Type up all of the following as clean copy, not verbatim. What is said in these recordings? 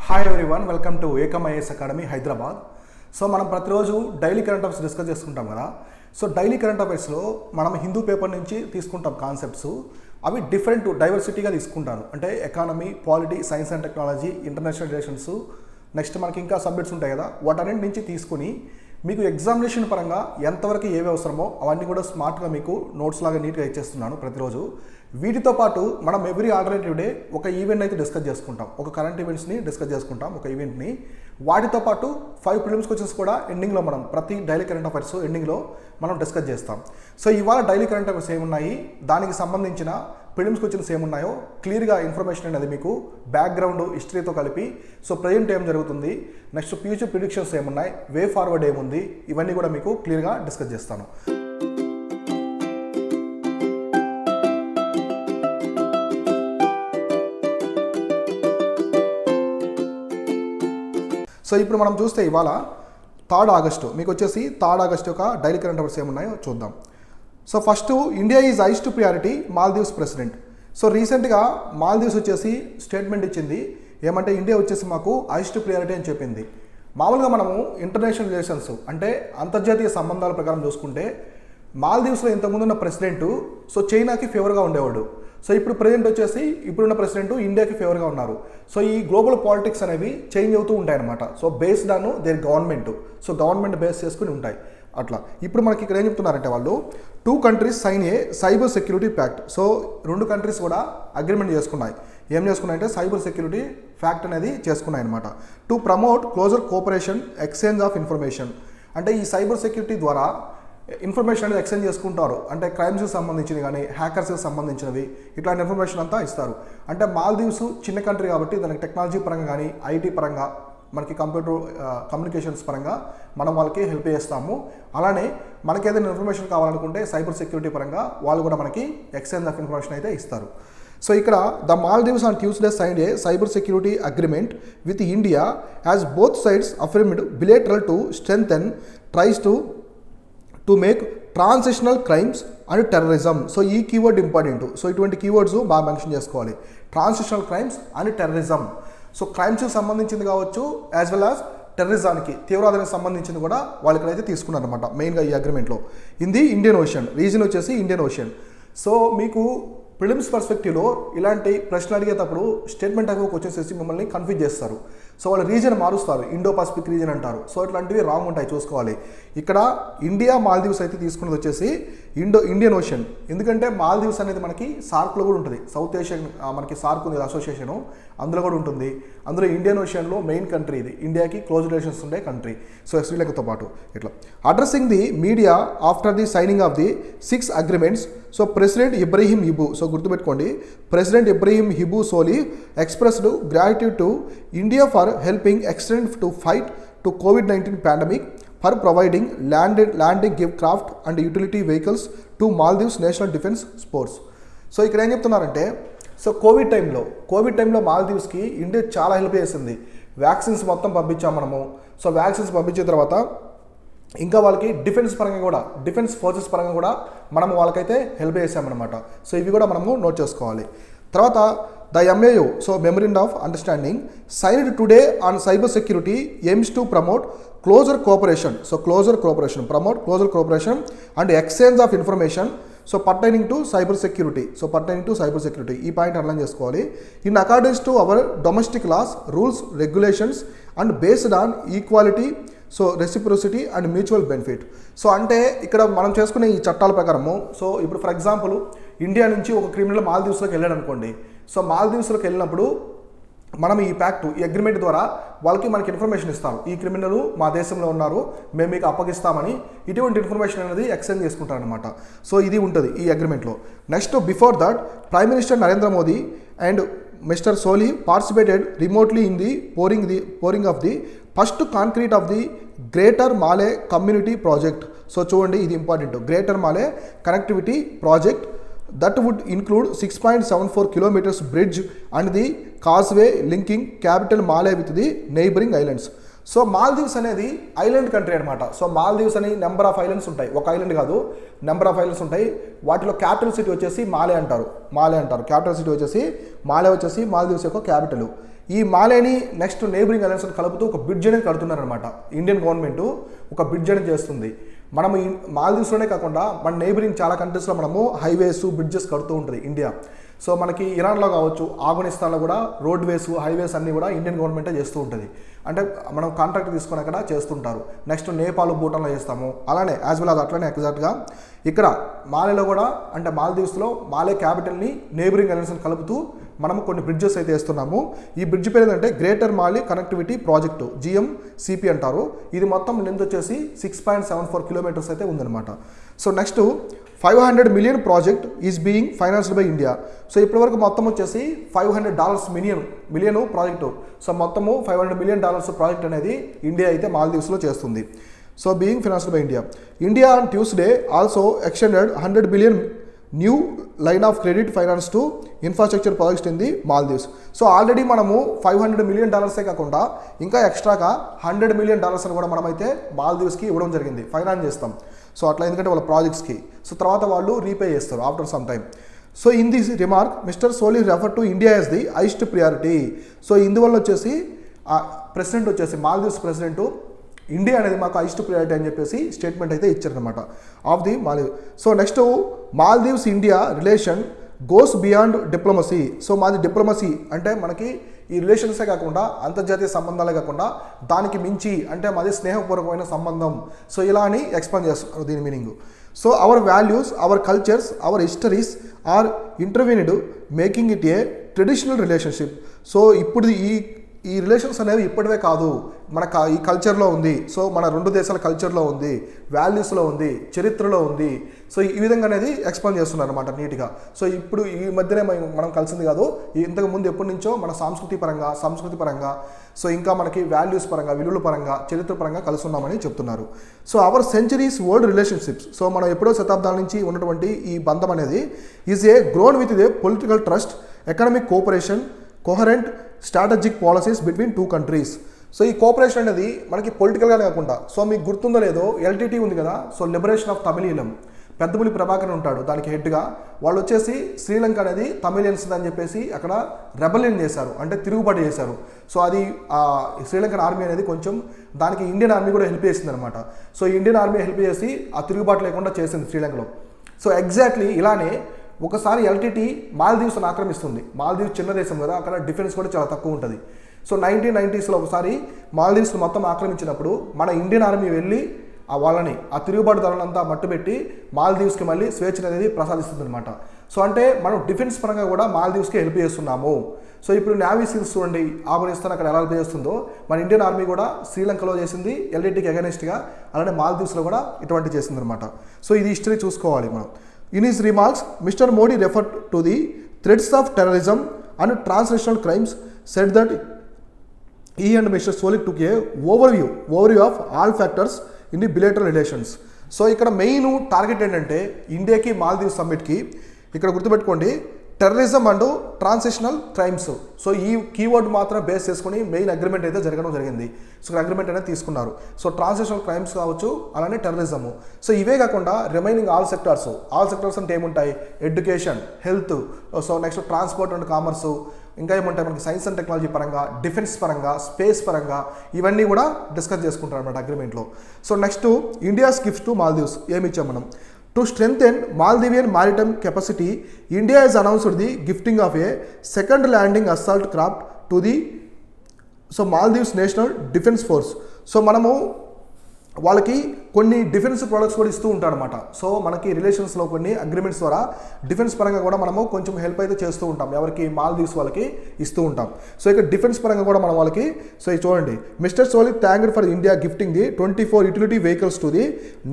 Hi everyone, welcome to Ekam IAS academy Hyderabad. So మనం ప్రతిరోజు daily current affairs discuss చేసుకుంటాం కదా. సో డైలీ కరెంట్ అఫైర్స్లో మనం హిందూ పేపర్ నుంచి తీసుకుంటాం కాన్సెప్ట్స్. అవి డిఫరెంట్ డైవర్సిటీగా తీసుకుంటాను. అంటే economy, polity, science and technology, international relations, next మనకి ఇంకా సబ్జెక్ట్స్ ఉంటాయి కదా, వాటన్నింటి నుంచి తీసుకుని మీకు ఎగ్జామినేషన్ పరంగా ఎంతవరకు ఏవి అవసరమో అవన్నీ కూడా స్మార్ట్గా మీకు నోట్స్ లాగా నీట్గా ఇచ్చేస్తున్నాను ప్రతిరోజు. వీటితో పాటు మనం ఎవ్రీ ఆల్టర్నేటివ్ డే ఒక ఈవెంట్ అయితే డిస్కస్ చేసుకుంటాం, ఒక కరెంట్ ఈవెంట్స్ని డిస్కస్ చేసుకుంటాం, ఒక ఈవెంట్ని. వాటితో పాటు 5 ప్రిలిమ్స్ క్వశ్చన్స్ కూడా ఎండింగ్లో మనం ప్రతి డైలీ కరెంట్ అఫైర్స్ ఎండింగ్లో మనం డిస్కస్ చేస్తాం. సో ఇవాళ డైలీ కరెంట్ అఫైర్స్ ఏమున్నాయి, దానికి సంబంధించిన ప్రిలిమ్స్ క్వశ్చన్స్ ఏమున్నాయో క్లియర్గా ఇన్ఫర్మేషన్ అనేది మీకు బ్యాక్గ్రౌండ్ హిస్టరీతో కలిపి, సో ప్రజెంట్ ఏం జరుగుతుంది, నెక్స్ట్ ఫ్యూచర్ ప్రిడిక్షన్స్ ఏమున్నాయి, వే ఫార్వర్డ్ ఏముంది, ఇవన్నీ కూడా మీకు క్లియర్గా డిస్కస్ చేస్తాను. సో ఇప్పుడు మనం చూస్తే ఇవాళ 3 ఆగస్టు మీకు వచ్చేసి 3 ఆగస్టు యొక్క డైలీ కరెంట్ అఫైర్స్ ఏమున్నాయో చూద్దాం. So first, India is highest priority Maldives president. So రీసెంట్గా మాల్దీవ్స్ వచ్చేసి స్టేట్మెంట్ ఇచ్చింది. ఏమంటే ఇండియా వచ్చేసి మాకు హైయెస్ట్ ప్రియారిటీ అని చెప్పింది. మామూలుగా మనము ఇంటర్నేషనల్ రిలేషన్స్ అంటే అంతర్జాతీయ సంబంధాల ప్రకారం చూసుకుంటే మాల్దీవ్స్లో ఇంతకుముందు ఉన్న ప్రెసిడెంట్ సో చైనాకి ఫేవర్గా ఉండేవాడు. సో ఇప్పుడు ప్రెసిడెంట్ వచ్చేసి ఇప్పుడున్న ప్రెసిడెంట్ ఇండియాకి ఫేవర్గా ఉన్నారు. సో ఈ గ్లోబల్ పాలిటిక్స్ అనేవి చేంజ్ అవుతూ ఉంటాయి అన్నమాట. So based on their government, so government base చేసుకుని ఉంటాయి అట్లా. ఇప్పుడు మనకి ఇక్కడ ఏం చెప్తున్నారంటే వాళ్ళు 2 countries sign a cyber security pact. So 2 countries కూడా అగ్రిమెంట్ చేసుకున్నాయి. ఏం చేసుకున్నాయంటే సైబర్ సెక్యూరిటీ ఫ్యాక్ట్ అనేది చేసుకున్నాయి అనమాట. To promote closer cooperation, exchange of information. అంటే ఈ సైబర్ సెక్యూరిటీ ద్వారా ఇన్ఫర్మేషన్ అనేది ఎక్స్చేంజ్ చేసుకుంటారు. అంటే క్రైమ్స్కి సంబంధించినవి కానీ, హ్యాకర్స్కి సంబంధించినవి, ఇట్లాంటి ఇన్ఫర్మేషన్ అంతా ఇస్తారు. అంటే మాల్దీవ్స్ చిన్న కంట్రీ కాబట్టి దానికి టెక్నాలజీ పరంగా కానీ, ఐటీ పరంగా, మనకి కంప్యూటర్ కమ్యూనికేషన్స్ పరంగా మనం వాళ్ళకి హెల్ప్ చేస్తాము. అలానే మనకి ఏదైనా ఇన్ఫర్మేషన్ కావాలనుకుంటే సైబర్ సెక్యూరిటీ పరంగా వాళ్ళు కూడా మనకి ఎక్స్చేంజ్ ఆఫ్ ఇన్ఫర్మేషన్ అయితే ఇస్తారు. సో ఇక్కడ the Maldives on Tuesday signed a cyber security agreement with India as both sides affirmed bilateral to strengthen ties to make transitional crimes and terrorism. So ఈ keyword important. So ఇటువంటి keywords బాగా mention చేసుకోవాలి. Transitional crimes and terrorism. So క్రైమ్స్కి సంబంధించింది కావచ్చు, as well as టెర్రరిజానికి, తీవ్రవాదానికి సంబంధించింది కూడా వాళ్ళు ఇక్కడైతే తీసుకున్నారనమాట మెయిన్గా ఈ అగ్రిమెంట్లో. ఇది ఇండియన్ ఓషన్ రీజన్ వచ్చేసి ఇండియన్ ఓషన్. సో మీకు ప్రిలిమ్స్ పర్స్పెక్టివ్లో ఇలాంటి ప్రశ్నలు అడిగేటప్పుడు స్టేట్మెంట్ ఆఫ్ క్వశ్చన్స్ వేసి మిమ్మల్ని కన్ఫ్యూజ్ చేస్తారు. సో వాళ్ళు రీజన్ మారుస్తారు, ఇండో పసిఫిక్ రీజన్ అంటారు. సో ఇట్లాంటివి రాంగ్ ఉంటాయి, చూసుకోవాలి. ఇక్కడ ఇండియా మాల్దీవ్స్ అయితే తీసుకున్నది వచ్చేసి ఇండియన్ ఓషన్. ఎందుకంటే మాల్దీవ్స్ అనేది మనకి సార్క్లో కూడా ఉంటుంది. సౌత్ ఏషియన్ మనకి సార్క్ ఉంది అసోసియేషను, అందులో కూడా ఉంటుంది. అందులో ఇండియన్ ఓషన్లో మెయిన్ కంట్రీ ఇది, ఇండియాకి క్లోజ్ రిలేషన్స్ ఉండే కంట్రీ. సో శ్రీలంకతో పాటు ఇట్లా. Addressing the media after the signing of the 6 agreements. So president Ibrahim హిబు, సో గుర్తుపెట్టుకోండి, ప్రెసిడెంట్ ఇబ్రహీం హిబు Solih expressed gratitude to India for helping extend to fight to COVID-19 pandemic, for providing landing gift craft and utility vehicles to Maldives national defence sports. So ఇక్కడ ఏం చెప్తున్నారంటే, so COVID టైంలో మాల్దీవ్స్కి India చాలా help చేసింది. Vaccines మొత్తం పంపించాం మనము. సో వ్యాక్సిన్స్ పంపించిన తర్వాత ఇంకా వాళ్ళకి డిఫెన్స్ ఫోర్సెస్ పరంగా కూడా మనం వాళ్ళకైతే హెల్ప్ చేసామన్నమాట. సో ఇవి కూడా మనము నోట్ చేసుకోవాలి. తర్వాత the MAO, so memorandum of understanding signed today on cyber security aims to promote closer cooperation. So promote closer cooperation and exchange of information so pertaining to cyber security. ఈ point అర్థం చేసుకోవాలి. In accordance to our domestic laws, rules, regulations and based on equality, so reciprocity and mutual benefit. So అంటే ఇక్కడ మనం చేసుకునే ఈ చట్టాల ప్రకారము, సో ఇప్పుడు ఫర్ ఎగ్జాంపుల్ ఇండియా నుంచి ఒక క్రిమినల్ మాల్దీవ్స్లోకి వెళ్ళాడు అనుకోండి. సో మాల్దీవ్స్లోకి వెళ్ళినప్పుడు మనం ఈ అగ్రిమెంట్ ద్వారా మనకి ఇన్ఫర్మేషన్ ఇస్తాం. ఈ క్రిమినల్ మా దేశంలో ఉన్నారు, మేము మీకు అప్పగిస్తామని ఇటువంటి ఇన్ఫర్మేషన్ అనేది ఎక్స్చేంజ్ చేసుకుంటారనమాట. సో ఇది ఉంటుంది ఈ అగ్రిమెంట్లో. Next, before that prime minister Narendra Modi and mister Solih participated remotely in the pouring of the first concrete of the greater Male community project. So చూడండి, ఇది important. Greater Male connectivity project that would include 6.74 kilometers bridge and the causeway linking capital Malé with the neighboring islands. So Maldives అనేది island country అనమాట. So Maldives అని number of islands ఉంటాయి, ఒక island కాదు, number of islands ఉంటాయి. వాటిలో క్యాపిటల్ సిటీ వచ్చేసి మాలే అంటారు. క్యాపిటల్ సిటీ వచ్చేసి మాలే, వచ్చేసి మాల్దీవ్స్ యొక్క క్యాపిటల్. ఈ మాలేని నెక్స్ట్ నేబరింగ్ అలయన్స్ కలుపుతూ ఒక బ్రిడ్జ్ అనేది కడుతున్నారనమాట. ఇండియన్ గవర్నమెంట్ ఒక బ్రిడ్జ్ అనేది చేస్తుంది. మనం ఈ మాల్దీవ్స్లోనే కాకుండా మన నేబరింగ్ చాలా కంట్రీస్లో మనము హైవేస్ బ్రిడ్జెస్ కడుతూ ఉంటుంది ఇండియా. సో మనకి ఇరాన్లో కావచ్చు, ఆఫ్ఘనిస్తాన్లో కూడా రోడ్వేస్ హైవేస్ అన్నీ కూడా ఇండియన్ గవర్నమెంటే చేస్తూ ఉంటుంది. అంటే మనం కాంట్రాక్ట్ తీసుకొని అక్కడ చేస్తుంటారు. నెక్స్ట్ నేపాల్, భూటాన్లో చేస్తాము. అలానే యాజ్ వెల్ అది అట్లనే ఎగ్జాక్ట్గా ఇక్కడ మాలేలో కూడా, అంటే మాల్దీవ్స్లో మాలే క్యాపిటల్ని నేబరింగ్ అలయన్స్ని కలుపుతూ మనము కొన్ని బ్రిడ్జెస్ అయితే వేస్తున్నాము. ఈ బ్రిడ్జ్ పేరు ఏంటంటే గ్రేటర్ మాలి కనెక్టివిటీ ప్రాజెక్టు, GMCP అంటారు. ఇది మొత్తం లెంత్ వచ్చేసి 6.74 కిలోమీటర్స్ అయితే ఉందన్నమాట. So next 500 million project is being financed by India. So ఇప్పటివరకు మొత్తం వచ్చేసి $500 మిలియన్ ప్రాజెక్టు. సో మొత్తము $500 మిలియన్ ప్రాజెక్ట్ అనేది ఇండియా అయితే మాల్దీవ్స్లో చేస్తుంది. So being financed by India. India on Tuesday also extended $100 billion new line of credit finance to infrastructure projects in the Maldives. So already మనము $500 million కాకుండా ఇంకా ఎక్స్ట్రాగా $100 మిలియన్ అని కూడా మనమైతే మాల్దీవ్స్కి ఇవ్వడం జరిగింది. ఫైనాన్స్ చేస్తాం. సో అట్లా ఎందుకంటే వాళ్ళ ప్రాజెక్ట్స్కి. సో తర్వాత వాళ్ళు రీపే చేస్తారు after some time. So in this remark mister Solih refer to India as the highest priority. So ఇందువల్ల వచ్చేసి ప్రెసిడెంట్ వచ్చేసి మాల్దీవ్స్ ప్రెసిడెంట్ ఇండియా అనేది మాకు హైయెస్ట్ ప్రియారిటీ అని చెప్పేసి స్టేట్మెంట్ అయితే ఇచ్చారనమాట of the Maldive. So next Maldives India relation goes beyond diplomacy. So మాది డిప్లొమసీ అంటే మనకి ఈ రిలేషన్సే కాకుండా అంతర్జాతీయ సంబంధాలే కాకుండా దానికి మించి అంటే మాది స్నేహపూర్వకమైన సంబంధం. సో ఇలా అని ఎక్స్ప్లెయిన్ చేస్తున్నారు దీని meaning. So our values, our cultures, our histories are interwoven making it a traditional relationship. So ఇప్పుడు ఈ రిలేషన్స్ అనేవి ఇప్పటివే కాదు, మన ఈ కల్చర్లో ఉంది. సో మన రెండు దేశాల కల్చర్లో ఉంది, వాల్యూస్లో ఉంది, చరిత్రలో ఉంది. సో ఈ విధంగా అనేది ఎక్స్ప్లెయిన్ చేస్తున్నారు అనమాట నీట్గా. సో ఇప్పుడు ఈ మధ్యనే మనం కలిసింది కాదు, ఇంతకు ముందు ఎప్పటి నుంచో మన సంస్కృతి పరంగా సో ఇంకా మనకి వాల్యూస్ పరంగా, విలువల పరంగా, చరిత్ర పరంగా కలిసి ఉన్నామని చెప్తున్నారు. So our centuries world relationships. So మనం ఎప్పుడో శతాబ్దాల నుంచి ఉన్నటువంటి ఈ బంధం అనేది is a grown with a political trust, economic cooperation, coherent strategic policies between two countries. So ఈ కోఆపరేషన్ అనేది మనకి పొలిటికల్గానే కాకుండా, సో మీకు గుర్తుందో లేదో LTT ఉంది కదా, సో లిబరేషన్ ఆఫ్ తమిళీలం, పెద్దపులి ప్రభాకర్ ఉంటాడు దానికి హెడ్గా. వాళ్ళు వచ్చేసి శ్రీలంక అనేది తమిళియన్స్ అని చెప్పేసి అక్కడ రెబలియన్ చేశారు, అంటే తిరుగుబాటు చేశారు. సో అది శ్రీలంకన్ ఆర్మీ అనేది కొంచెం దానికి ఇండియన్ ఆర్మీ కూడా హెల్ప్ చేసింది అనమాట. సో ఇండియన్ ఆర్మీ హెల్ప్ చేసి ఆ తిరుగుబాటు లేకుండా చేసింది శ్రీలంకలో. సో ఎగ్జాక్ట్లీ ఇలానే ఒకసారి LTT మాల్దీవ్స్ని ఆక్రమిస్తుంది. మాల్దీవ్స్ చిన్న దేశం కదా, అక్కడ డిఫెన్స్ కూడా చాలా తక్కువ ఉంటుంది. సో 1990స్లో ఒకసారి మాల్దీవ్స్ని మొత్తం ఆక్రమించినప్పుడు మన ఇండియన్ ఆర్మీ వెళ్ళి వాళ్ళని ఆ తిరుగుబాటుదారులంతా మట్టుబెట్టి మాల్దీవ్స్కి మళ్ళీ స్వేచ్ఛ అనేది ప్రసాదిస్తుంది అనమాట. సో అంటే మనం డిఫెన్స్ పరంగా కూడా మాల్దీవ్స్కి హెల్ప్ చేస్తున్నాము. సో ఇప్పుడు నేవీ సీల్స్ చూడండి, ఆఫ్ఘనిస్తాన్ అక్కడ ఎలా హెల్ప్ చేస్తుందో మన ఇండియన్ ఆర్మీ కూడా శ్రీలంకలో చేసింది LTTకి అగెనిస్ట్గా, అలానే మాల్దీవ్స్లో కూడా ఇటువంటి చేసింది అనమాట. సో ఇది హిస్టరీ చూసుకోవాలి మనం. In his remarks, Mr. Modi referred to the threats of terrorism and transnational crimes, said that he and Mr. Solik took a overview of all factors in the bilateral relations. So ఇక్కడ main target ఏంటంటే ఇండియాకి మాల్దీవ్స్ సమ్మిట్కి ఇక్కడ గుర్తుపెట్టుకోండి, terrorism and transitional crimes. So ఈ keyword మాత్రం base చేసుకుని main agreement అయితే జరగడం జరిగింది. సో అగ్రిమెంట్ అనేది తీసుకున్నారు. సో ట్రాన్సిషనల్ క్రైమ్స్ కావచ్చు, అలానే టెర్రరిజము. సో ఇవే కాకుండా రిమైనింగ్ ఆల్ సెక్టార్స్ అంటే ఏముంటాయి, education, health, so next transport and commerce, ఇంకా ఏముంటాయి మనకి సైన్స్ అండ్ టెక్నాలజీ పరంగా, డిఫెన్స్ పరంగా, స్పేస్ పరంగా ఇవన్నీ కూడా డిస్కస్ చేసుకుంటారు అన్నమాట అగ్రిమెంట్లో. So next India's gifts to Maldives ఏమి ఇచ్చాం మనం. To strengthen Maldivian maritime capacity, India has announced the gifting of a second landing assault craft to the Maldives National Defence Force. So మనము వాళ్ళకి కొన్ని డిఫెన్స్ ప్రొడక్ట్స్ కూడా ఇస్తూ ఉంటారన్నమాట. సో మనకి రిలేషన్స్లో కొన్ని అగ్రిమెంట్స్ ద్వారా డిఫెన్స్ పరంగా కూడా మనము కొంచెం హెల్ప్ అయితే చేస్తూ ఉంటాం. ఎవరికి, మాల్దీవ్స్ వాళ్ళకి ఇస్తూ ఉంటాం. సో ఇక్కడ డిఫెన్స్ పరంగా కూడా మనం వాళ్ళకి, సో ఇది చూడండి, mister Solih thanked for India gifting the 24 utility vehicles to the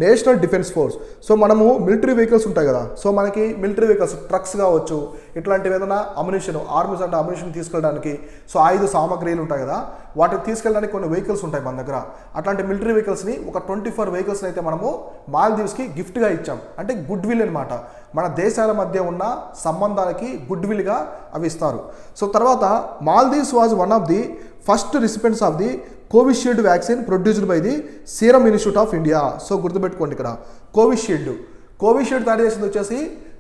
national defence force. So మనము మిలిటరీ వెహికల్స్ ఉంటాయి కదా, సో మనకి మిలిటరీ వెహికల్స్ ట్రక్స్ కావచ్చు, ఇట్లాంటివి ఏదైనా అమ్యునిషన్, ఆర్మీస్ అంటే అమ్యునిషన్ తీసుకెళ్ళడానికి, సో ఆయుధ సామాగ్రిలు ఉంటాయి కదా, వాటిని తీసుకెళ్ళడానికి కొన్ని వెహికల్స్ ఉంటాయి మన దగ్గర. అట్లాంటి మిలిటరీ వెహికల్స్ని ఒక 24 వెహికల్స్ని అయితే మనము మాల్దీవ్స్కి గిఫ్ట్గా ఇచ్చాం. అంటే గుడ్ విల్ అనమాట, మన దేశాల మధ్య ఉన్న సంబంధాలకి గుడ్ విల్గా అవి ఇస్తారు. సో తర్వాత Maldives was one of the first recipient's of the Covishield vaccine produced by the serum institute of India. So గుర్తుపెట్టుకోండి, ఇక్కడ కోవిషీల్డ్ తయారు చేసింది వచ్చేసి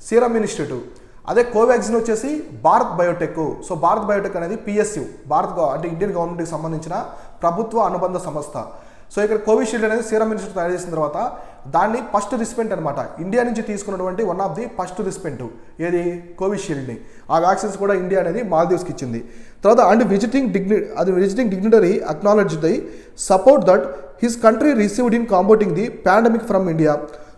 సీరం ఇన్స్టిట్యూట్, అదే కోవాక్సిన్ వచ్చేసి Bharat Biotech. So Bharat Biotech అనేది పిఎస్యు, అంటే ఇండియన్ గవర్నమెంట్కి సంబంధించిన ప్రభుత్వ అనుబంధ సంస్థ. సో ఇక్కడ కోవిషీల్డ్ అనేది సీరం ఇన్స్టిట్యూట్ తయారు చేసిన తర్వాత దాన్ని ఫస్ట్ రిసిపెంట్ అనమాట, ఇండియా నుంచి తీసుకున్నటువంటి one of the first recipient ఏది కోవిషీల్డ్ని. ఆ వ్యాక్సిన్స్ కూడా ఇండియా అనేది మాల్దీవ్స్కి ఇచ్చింది. తర్వాత and visiting dignitary acknowledged the support that his country received in combating the pandemic from India.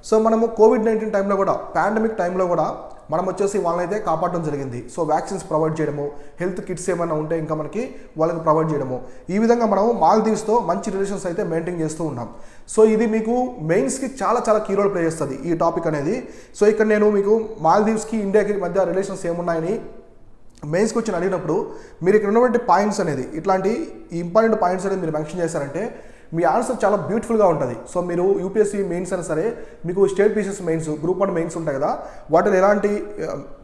So మనము కోవిడ్-19 టైంలో కూడా, పాండమిక్ టైంలో కూడా మనం వచ్చేసి వాళ్ళనైతే కాపాడడం జరిగింది. సో వ్యాక్సిన్స్ ప్రొవైడ్ చేయడము, హెల్త్ కిట్స్ ఏమైనా ఉంటే ఇంకా మనకి వాళ్ళకి ప్రొవైడ్ చేయడము, ఈ విధంగా మనం మాల్దీవ్స్తో మంచి రిలేషన్స్ అయితే మెయింటైన్ చేస్తూ ఉన్నాం. సో ఇది మీకు మెయిన్స్కి చాలా చాలా కీ రోల్ ప్లే చేస్తుంది ఈ టాపిక్ అనేది. సో ఇక్కడ నేను మీకు మాల్దీవ్స్కి ఇండియాకి మధ్య రిలేషన్స్ ఏమున్నాయని మెయిన్స్కి వచ్చి అడిగినప్పుడు మీరు ఇక్కడ ఉన్నటువంటి పాయింట్స్ అనేది, ఇట్లాంటి ఇంపార్టెంట్ పాయింట్స్ అనేది మీరు మెన్షన్ చేశారంటే మీ ఆన్సర్ చాలా బ్యూటిఫుల్గా ఉంటుంది. సో మీరు యూపీఎస్సీ మెయిన్స్ అయినా సరే, మీకు state pieces mains, group 1 mains ఉంటాయి కదా, వాటిలో ఎలాంటి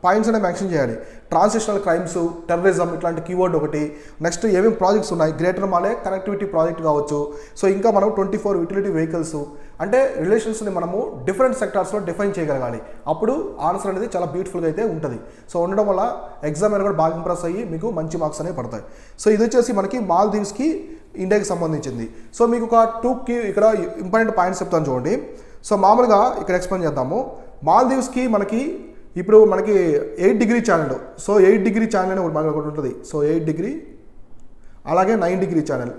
పాయింట్స్ అనేది మెన్షన్ చేయాలి. ట్రాన్సిషనల్ క్రైమ్స్, టెర్రరిజం, ఇట్లాంటి కీవర్డ్ ఒకటి. నెక్స్ట్ ఏమేమి ప్రాజెక్ట్స్ ఉన్నాయి, గ్రేటర్ మాలే కనెక్టివిటీ ప్రాజెక్ట్ కావచ్చు. సో ఇంకా మనం 24 యూటిలిటీ వెహికల్స్, అంటే రిలేషన్స్ని మనము డిఫరెంట్ సెక్టార్స్లో డిఫైన్ చేయగలగాలి. అప్పుడు ఆన్సర్ అనేది చాలా బ్యూటిఫుల్గా అయితే ఉంటుంది. సో ఉండడం వల్ల ఎగ్జామ్ అనేది కూడా బాగా ఇంప్రెస్ అయ్యి మీకు మంచి మార్క్స్ అనేవి పడతాయి. సో ఇది వచ్చేసి మనకి మాల్దీవ్స్కి ఇండియాకి సంబంధించింది. సో మీకు ఒక 2 ఇక్కడ ఇంపార్టెంట్ పాయింట్స్ చెప్తాను చూడండి. సో మామూలుగా ఇక్కడ ఎక్స్ప్లెయిన్ చేద్దాము. మాల్దీవ్స్కి మనకి ఇప్పుడు మనకి 8 degree channel. So 8 degree channel అని ఒకటి ఉంటుంది. సో 8 డిగ్రీ, అలాగే 9 degree channel.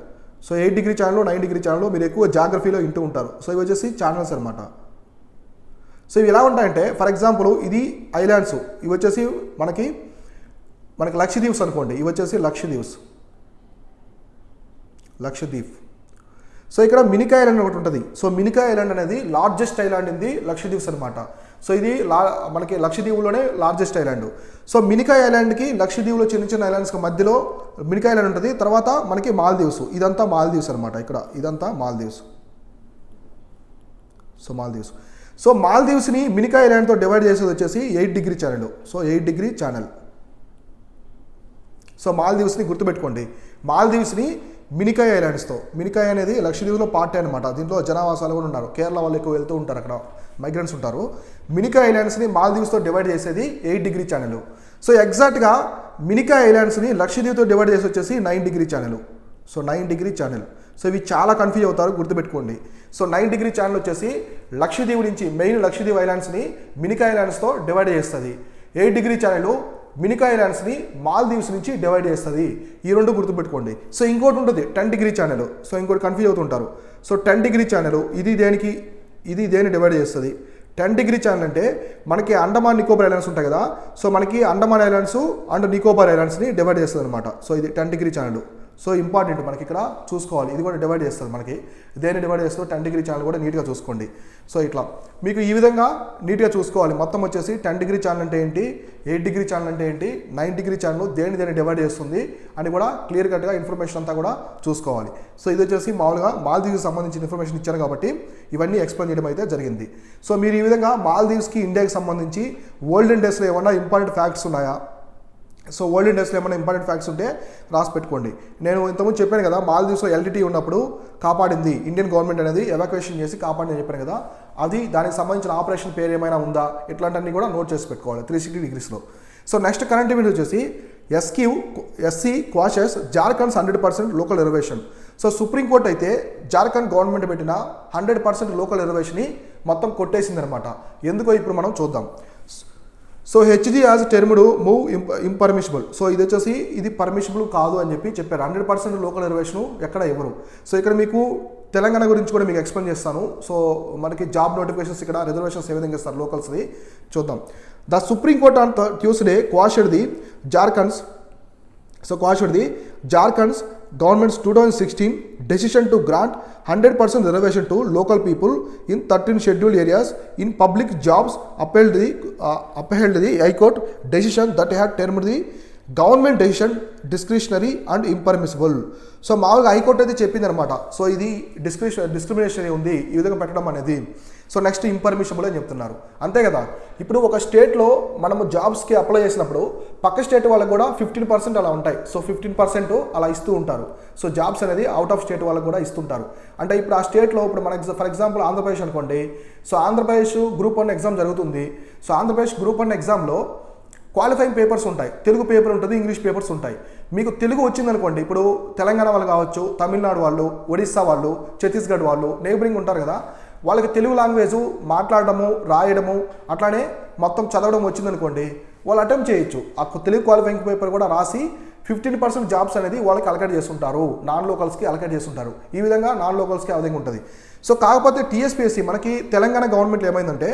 So 8 degree channel, 9 degree channel మీరు ఎక్కువ జాగ్రఫీలో వింటూ ఉంటారు. సో ఇవి వచ్చేసి ఛానల్స్ అనమాట. సో ఇవి ఎలా ఉంటాయంటే, ఫర్ ఎగ్జాంపుల్ ఇది ఐలాండ్స్, ఇవి వచ్చేసి మనకి లక్షద్వీప్స్ అనుకోండి. ఇవి వచ్చేసి లక్షద్వీప్. సో ఇక్కడ మినికాయ్ ఐలాండ్ ఒకటి ఉంటుంది. సో మినికాయ్ ఐలాండ్ అనేది largest island in the Lakshadweeps అనమాట. సో ఇది మనకి లక్షద్వీపులోనే లార్జెస్ట్ ఐలాండ్. సో మినికాయ్ ఐలాండ్కి లక్షద్వీపులో చిన్న చిన్న ఐలాండ్స్కి మధ్యలో మినికాయ్ ఐలాండ్ ఉంటుంది. తర్వాత మనకి మాల్దీవ్స్, ఇదంతా మాల్దీవ్స్ అనమాట. ఇక్కడ ఇదంతా మాల్దీవ్స్. సో మాల్దీవ్స్ని మినికాయ్ ఐలాండ్తో డివైడ్ చేసేది వచ్చేసి 8 degree channel. So 8 degree channel. So మాల్దీవ్స్ని గుర్తుపెట్టుకోండి, మాల్దీవ్స్ని మినికాయ్ ఐలాండ్స్తో, మినికాయ్ అనేది లక్షద్వీప్లో పార్టీ అనమాట. దీంట్లో జనావాసాలు కూడా ఉన్నారు, కేరళ వాళ్ళు ఎక్కువ వెళ్తూ ఉంటారు, అక్కడ మైగ్రెంట్స్ ఉంటారు. మినికాయ్ ఐలాండ్స్ని మాల్దీవ్స్తో డివైడ్ చేసేది 8 డిగ్రీ ఛానల్. సో ఎగ్జాక్ట్గా మినికాయ్ ఐలాండ్స్ని లక్షద్వీప్తో డివైడ్ చేసి వచ్చేసి 9 degree channel. So 9 degree channel. So ఇవి చాలా కన్ఫ్యూజ్ అవుతారు, గుర్తుపెట్టుకోండి. సో 9 డిగ్రీ ఛానల్ వచ్చేసి లక్షద్వీప్ నుంచి మెయిన్ లక్షద్వీప్ ఐలాండ్స్ని మినికాయ్ ఐలాండ్స్తో డివైడ్ చేస్తుంది. 8 డిగ్రీ ఛానల్ మినికాయ్ ఐలాండ్స్ని మాల్దీవ్స్ నుంచి డివైడ్ చేస్తుంది. ఈ రెండు గుర్తుపెట్టుకోండి. సో ఇంకోటి ఉంటుంది 10 డిగ్రీ ఛానల్. సో ఇంకోటి కన్ఫ్యూజ్ అవుతుంటారు. సో 10 డిగ్రీ ఛానల్ ఇది దేని డివైడ్ చేస్తుంది. 10 డిగ్రీ ఛానల్ అంటే మనకి అండమాన్ నికోబార్ ఐలాండ్స్ ఉంటాయి కదా, సో మనకి అండమాన్ ఐలాండ్స్ అండ్ నికోబార్ ఐలాండ్స్ని డివైడ్ చేస్తుంది అనమాట. సో ఇది 10 డిగ్రీ ఛానల్. సో ఇంపార్టెంట్ మనకి ఇక్కడ చూసుకోవాలి, ఇది కూడా డివైడ్ చేస్తుంది మనకి. దేన్ని డివైడ్ చేస్తుందో 10 డిగ్రీ ఛానల్ కూడా నీట్గా చూసుకోండి. సో ఇట్లా మీకు ఈ విధంగా నీట్గా చూసుకోవాలి. మొత్తం వచ్చేసి 10 డిగ్రీ ఛానల్ అంటే ఏంటి, 8 డిగ్రీ ఛానల్ అంటే ఏంటి, 9 డిగ్రీ ఛానల్ దేన్ని డివైడ్ చేస్తుంది అని కూడా క్లియర్ కట్గా ఇన్ఫర్మేషన్ అంతా కూడా చూసుకోవాలి. సో ఇది వచ్చేసి మామూలుగా మాల్దీవ్స్కి సంబంధించిన ఇన్ఫర్మేషన్ ఇచ్చాను కాబట్టి ఇవన్నీ ఎక్స్ప్లెయిన్ చేయడం అయితే జరిగింది. సో మీరు ఈ విధంగా మాల్దీవ్స్కి ఇండియాకి సంబంధించి ఓల్డెన్ డేస్లో ఏమన్నా ఇంపార్టెంట్ ఫ్యాక్ట్స్ ఉన్నాయా, సో వరల్డ్ ఇండస్ట్రీలో ఏమైనా ఇంపార్టెంట్ ఫ్యాక్ట్స్ ఉంటే రాసి పెట్టుకోండి. నేను ఇంతకుముందు చెప్పాను కదా, మాల్దీవ్స్లో ఎల్టీటీ ఉన్నప్పుడు కాపాడింది ఇండియన్ గవర్నమెంట్ అనేది, ఎవాక్యుయేషన్ చేసి కాపాడింది చెప్పాను కదా, అది దానికి సంబంధించిన ఆపరేషన్ పేరు ఏమైనా ఉందా, ఇట్లాంటివన్నీ కూడా నోట్ చేసి పెట్టుకోవాలి 360 డిగ్రీస్లో. సో నెక్స్ట్ కరెంట్ ఈవెంట్ వచ్చేసి SC quashes Jharkhand's 100% local reservation. So supreme court అయితే జార్ఖండ్ గవర్నమెంట్ పెట్టిన 100% లోకల్ రిజర్వేషన్ని మొత్తం కొట్టేసిందనమాట. ఎందుకో ఇప్పుడు మనం చూద్దాం. So HD as termed move impermissible. So ఇది వచ్చేసి ఇది పర్మిషబుల్ కాదు అని చెప్పారు. 100% లోకల్ రిజర్వేషన్ ఎక్కడ ఇవ్వరు. సో ఇక్కడ మీకు తెలంగాణ గురించి కూడా మీకు ఎక్స్ప్లెయిన్ చేస్తాను. సో మనకి జాబ్ నోటిఫికేషన్స్ ఇక్కడ రిజర్వేషన్స్ ఏ విధంగా ఇస్తారు లోకల్స్ది చూద్దాం. The supreme court on Tuesday quashed the Jharkhand's government's 2016 decision to grant 100% reservation to local people in 13 scheduled areas in public jobs upheld the High Court decision that had termed the government decision discretionary and impermissible. So మామూలుగా high court అయితే చెప్పింది అనమాట. So ఇది discrimination ఉంది ఈ విధంగా పెట్టడం అనేది. సో నెక్స్ట్ ఇంపర్మిషబుల్ అని చెప్తున్నారు, అంతే కదా. ఇప్పుడు ఒక స్టేట్లో మనము జాబ్స్కి అప్లై చేసినప్పుడు పక్క స్టేట్ వాళ్ళకు కూడా 15% అలా ఉంటాయి. సో 15% అలా ఇస్తూ ఉంటారు. సో జాబ్స్ అనేది అవుట్ ఆఫ్ స్టేట్ వాళ్ళకు కూడా ఇస్తుంటారు. అంటే ఇప్పుడు ఆ స్టేట్లో ఇప్పుడు మనకి ఫర్ ఎగ్జాంపుల్ ఆంధ్రప్రదేశ్ అనుకోండి. సో ఆంధ్రప్రదేశ్ గ్రూప్ 1 ఎగ్జామ్ జరుగుతుంది. సో ఆంధ్రప్రదేశ్ గ్రూప్ 1 ఎగ్జామ్లో క్వాలిఫైయింగ్ పేపర్స్ ఉంటాయి, తెలుగు పేపర్ ఉంటుంది, ఇంగ్లీష్ పేపర్స్ ఉంటాయి. మీకు తెలుగు వచ్చిందనుకోండి, ఇప్పుడు తెలంగాణ వాళ్ళు కావచ్చు, తమిళనాడు వాళ్ళు, ఒడిస్సా వాళ్ళు, ఛత్తీస్గఢ్ వాళ్ళు నేబరింగ్ ఉంటారు కదా, వాళ్ళకి తెలుగు లాంగ్వేజ్ మాట్లాడడము, రాయడము, అట్లానే మొత్తం చదవడం వచ్చిందనుకోండి, వాళ్ళు అటెంప్ట్ చేయొచ్చు. ఆ తెలుగు క్వాలిఫైయింగ్ పేపర్ కూడా రాసి 15% జాబ్స్ అనేది వాళ్ళకి అలకేట్ చేస్తుంటారు, నాన్ లోకల్స్కి అలకేట్ చేస్తుంటారు. ఈ విధంగా నాన్ లోకల్స్కి ఆ విధంగా ఉంటుంది. సో కాకపోతే టీఎస్పీఎస్సీ మనకి తెలంగాణ గవర్నమెంట్ ఏమైందంటే,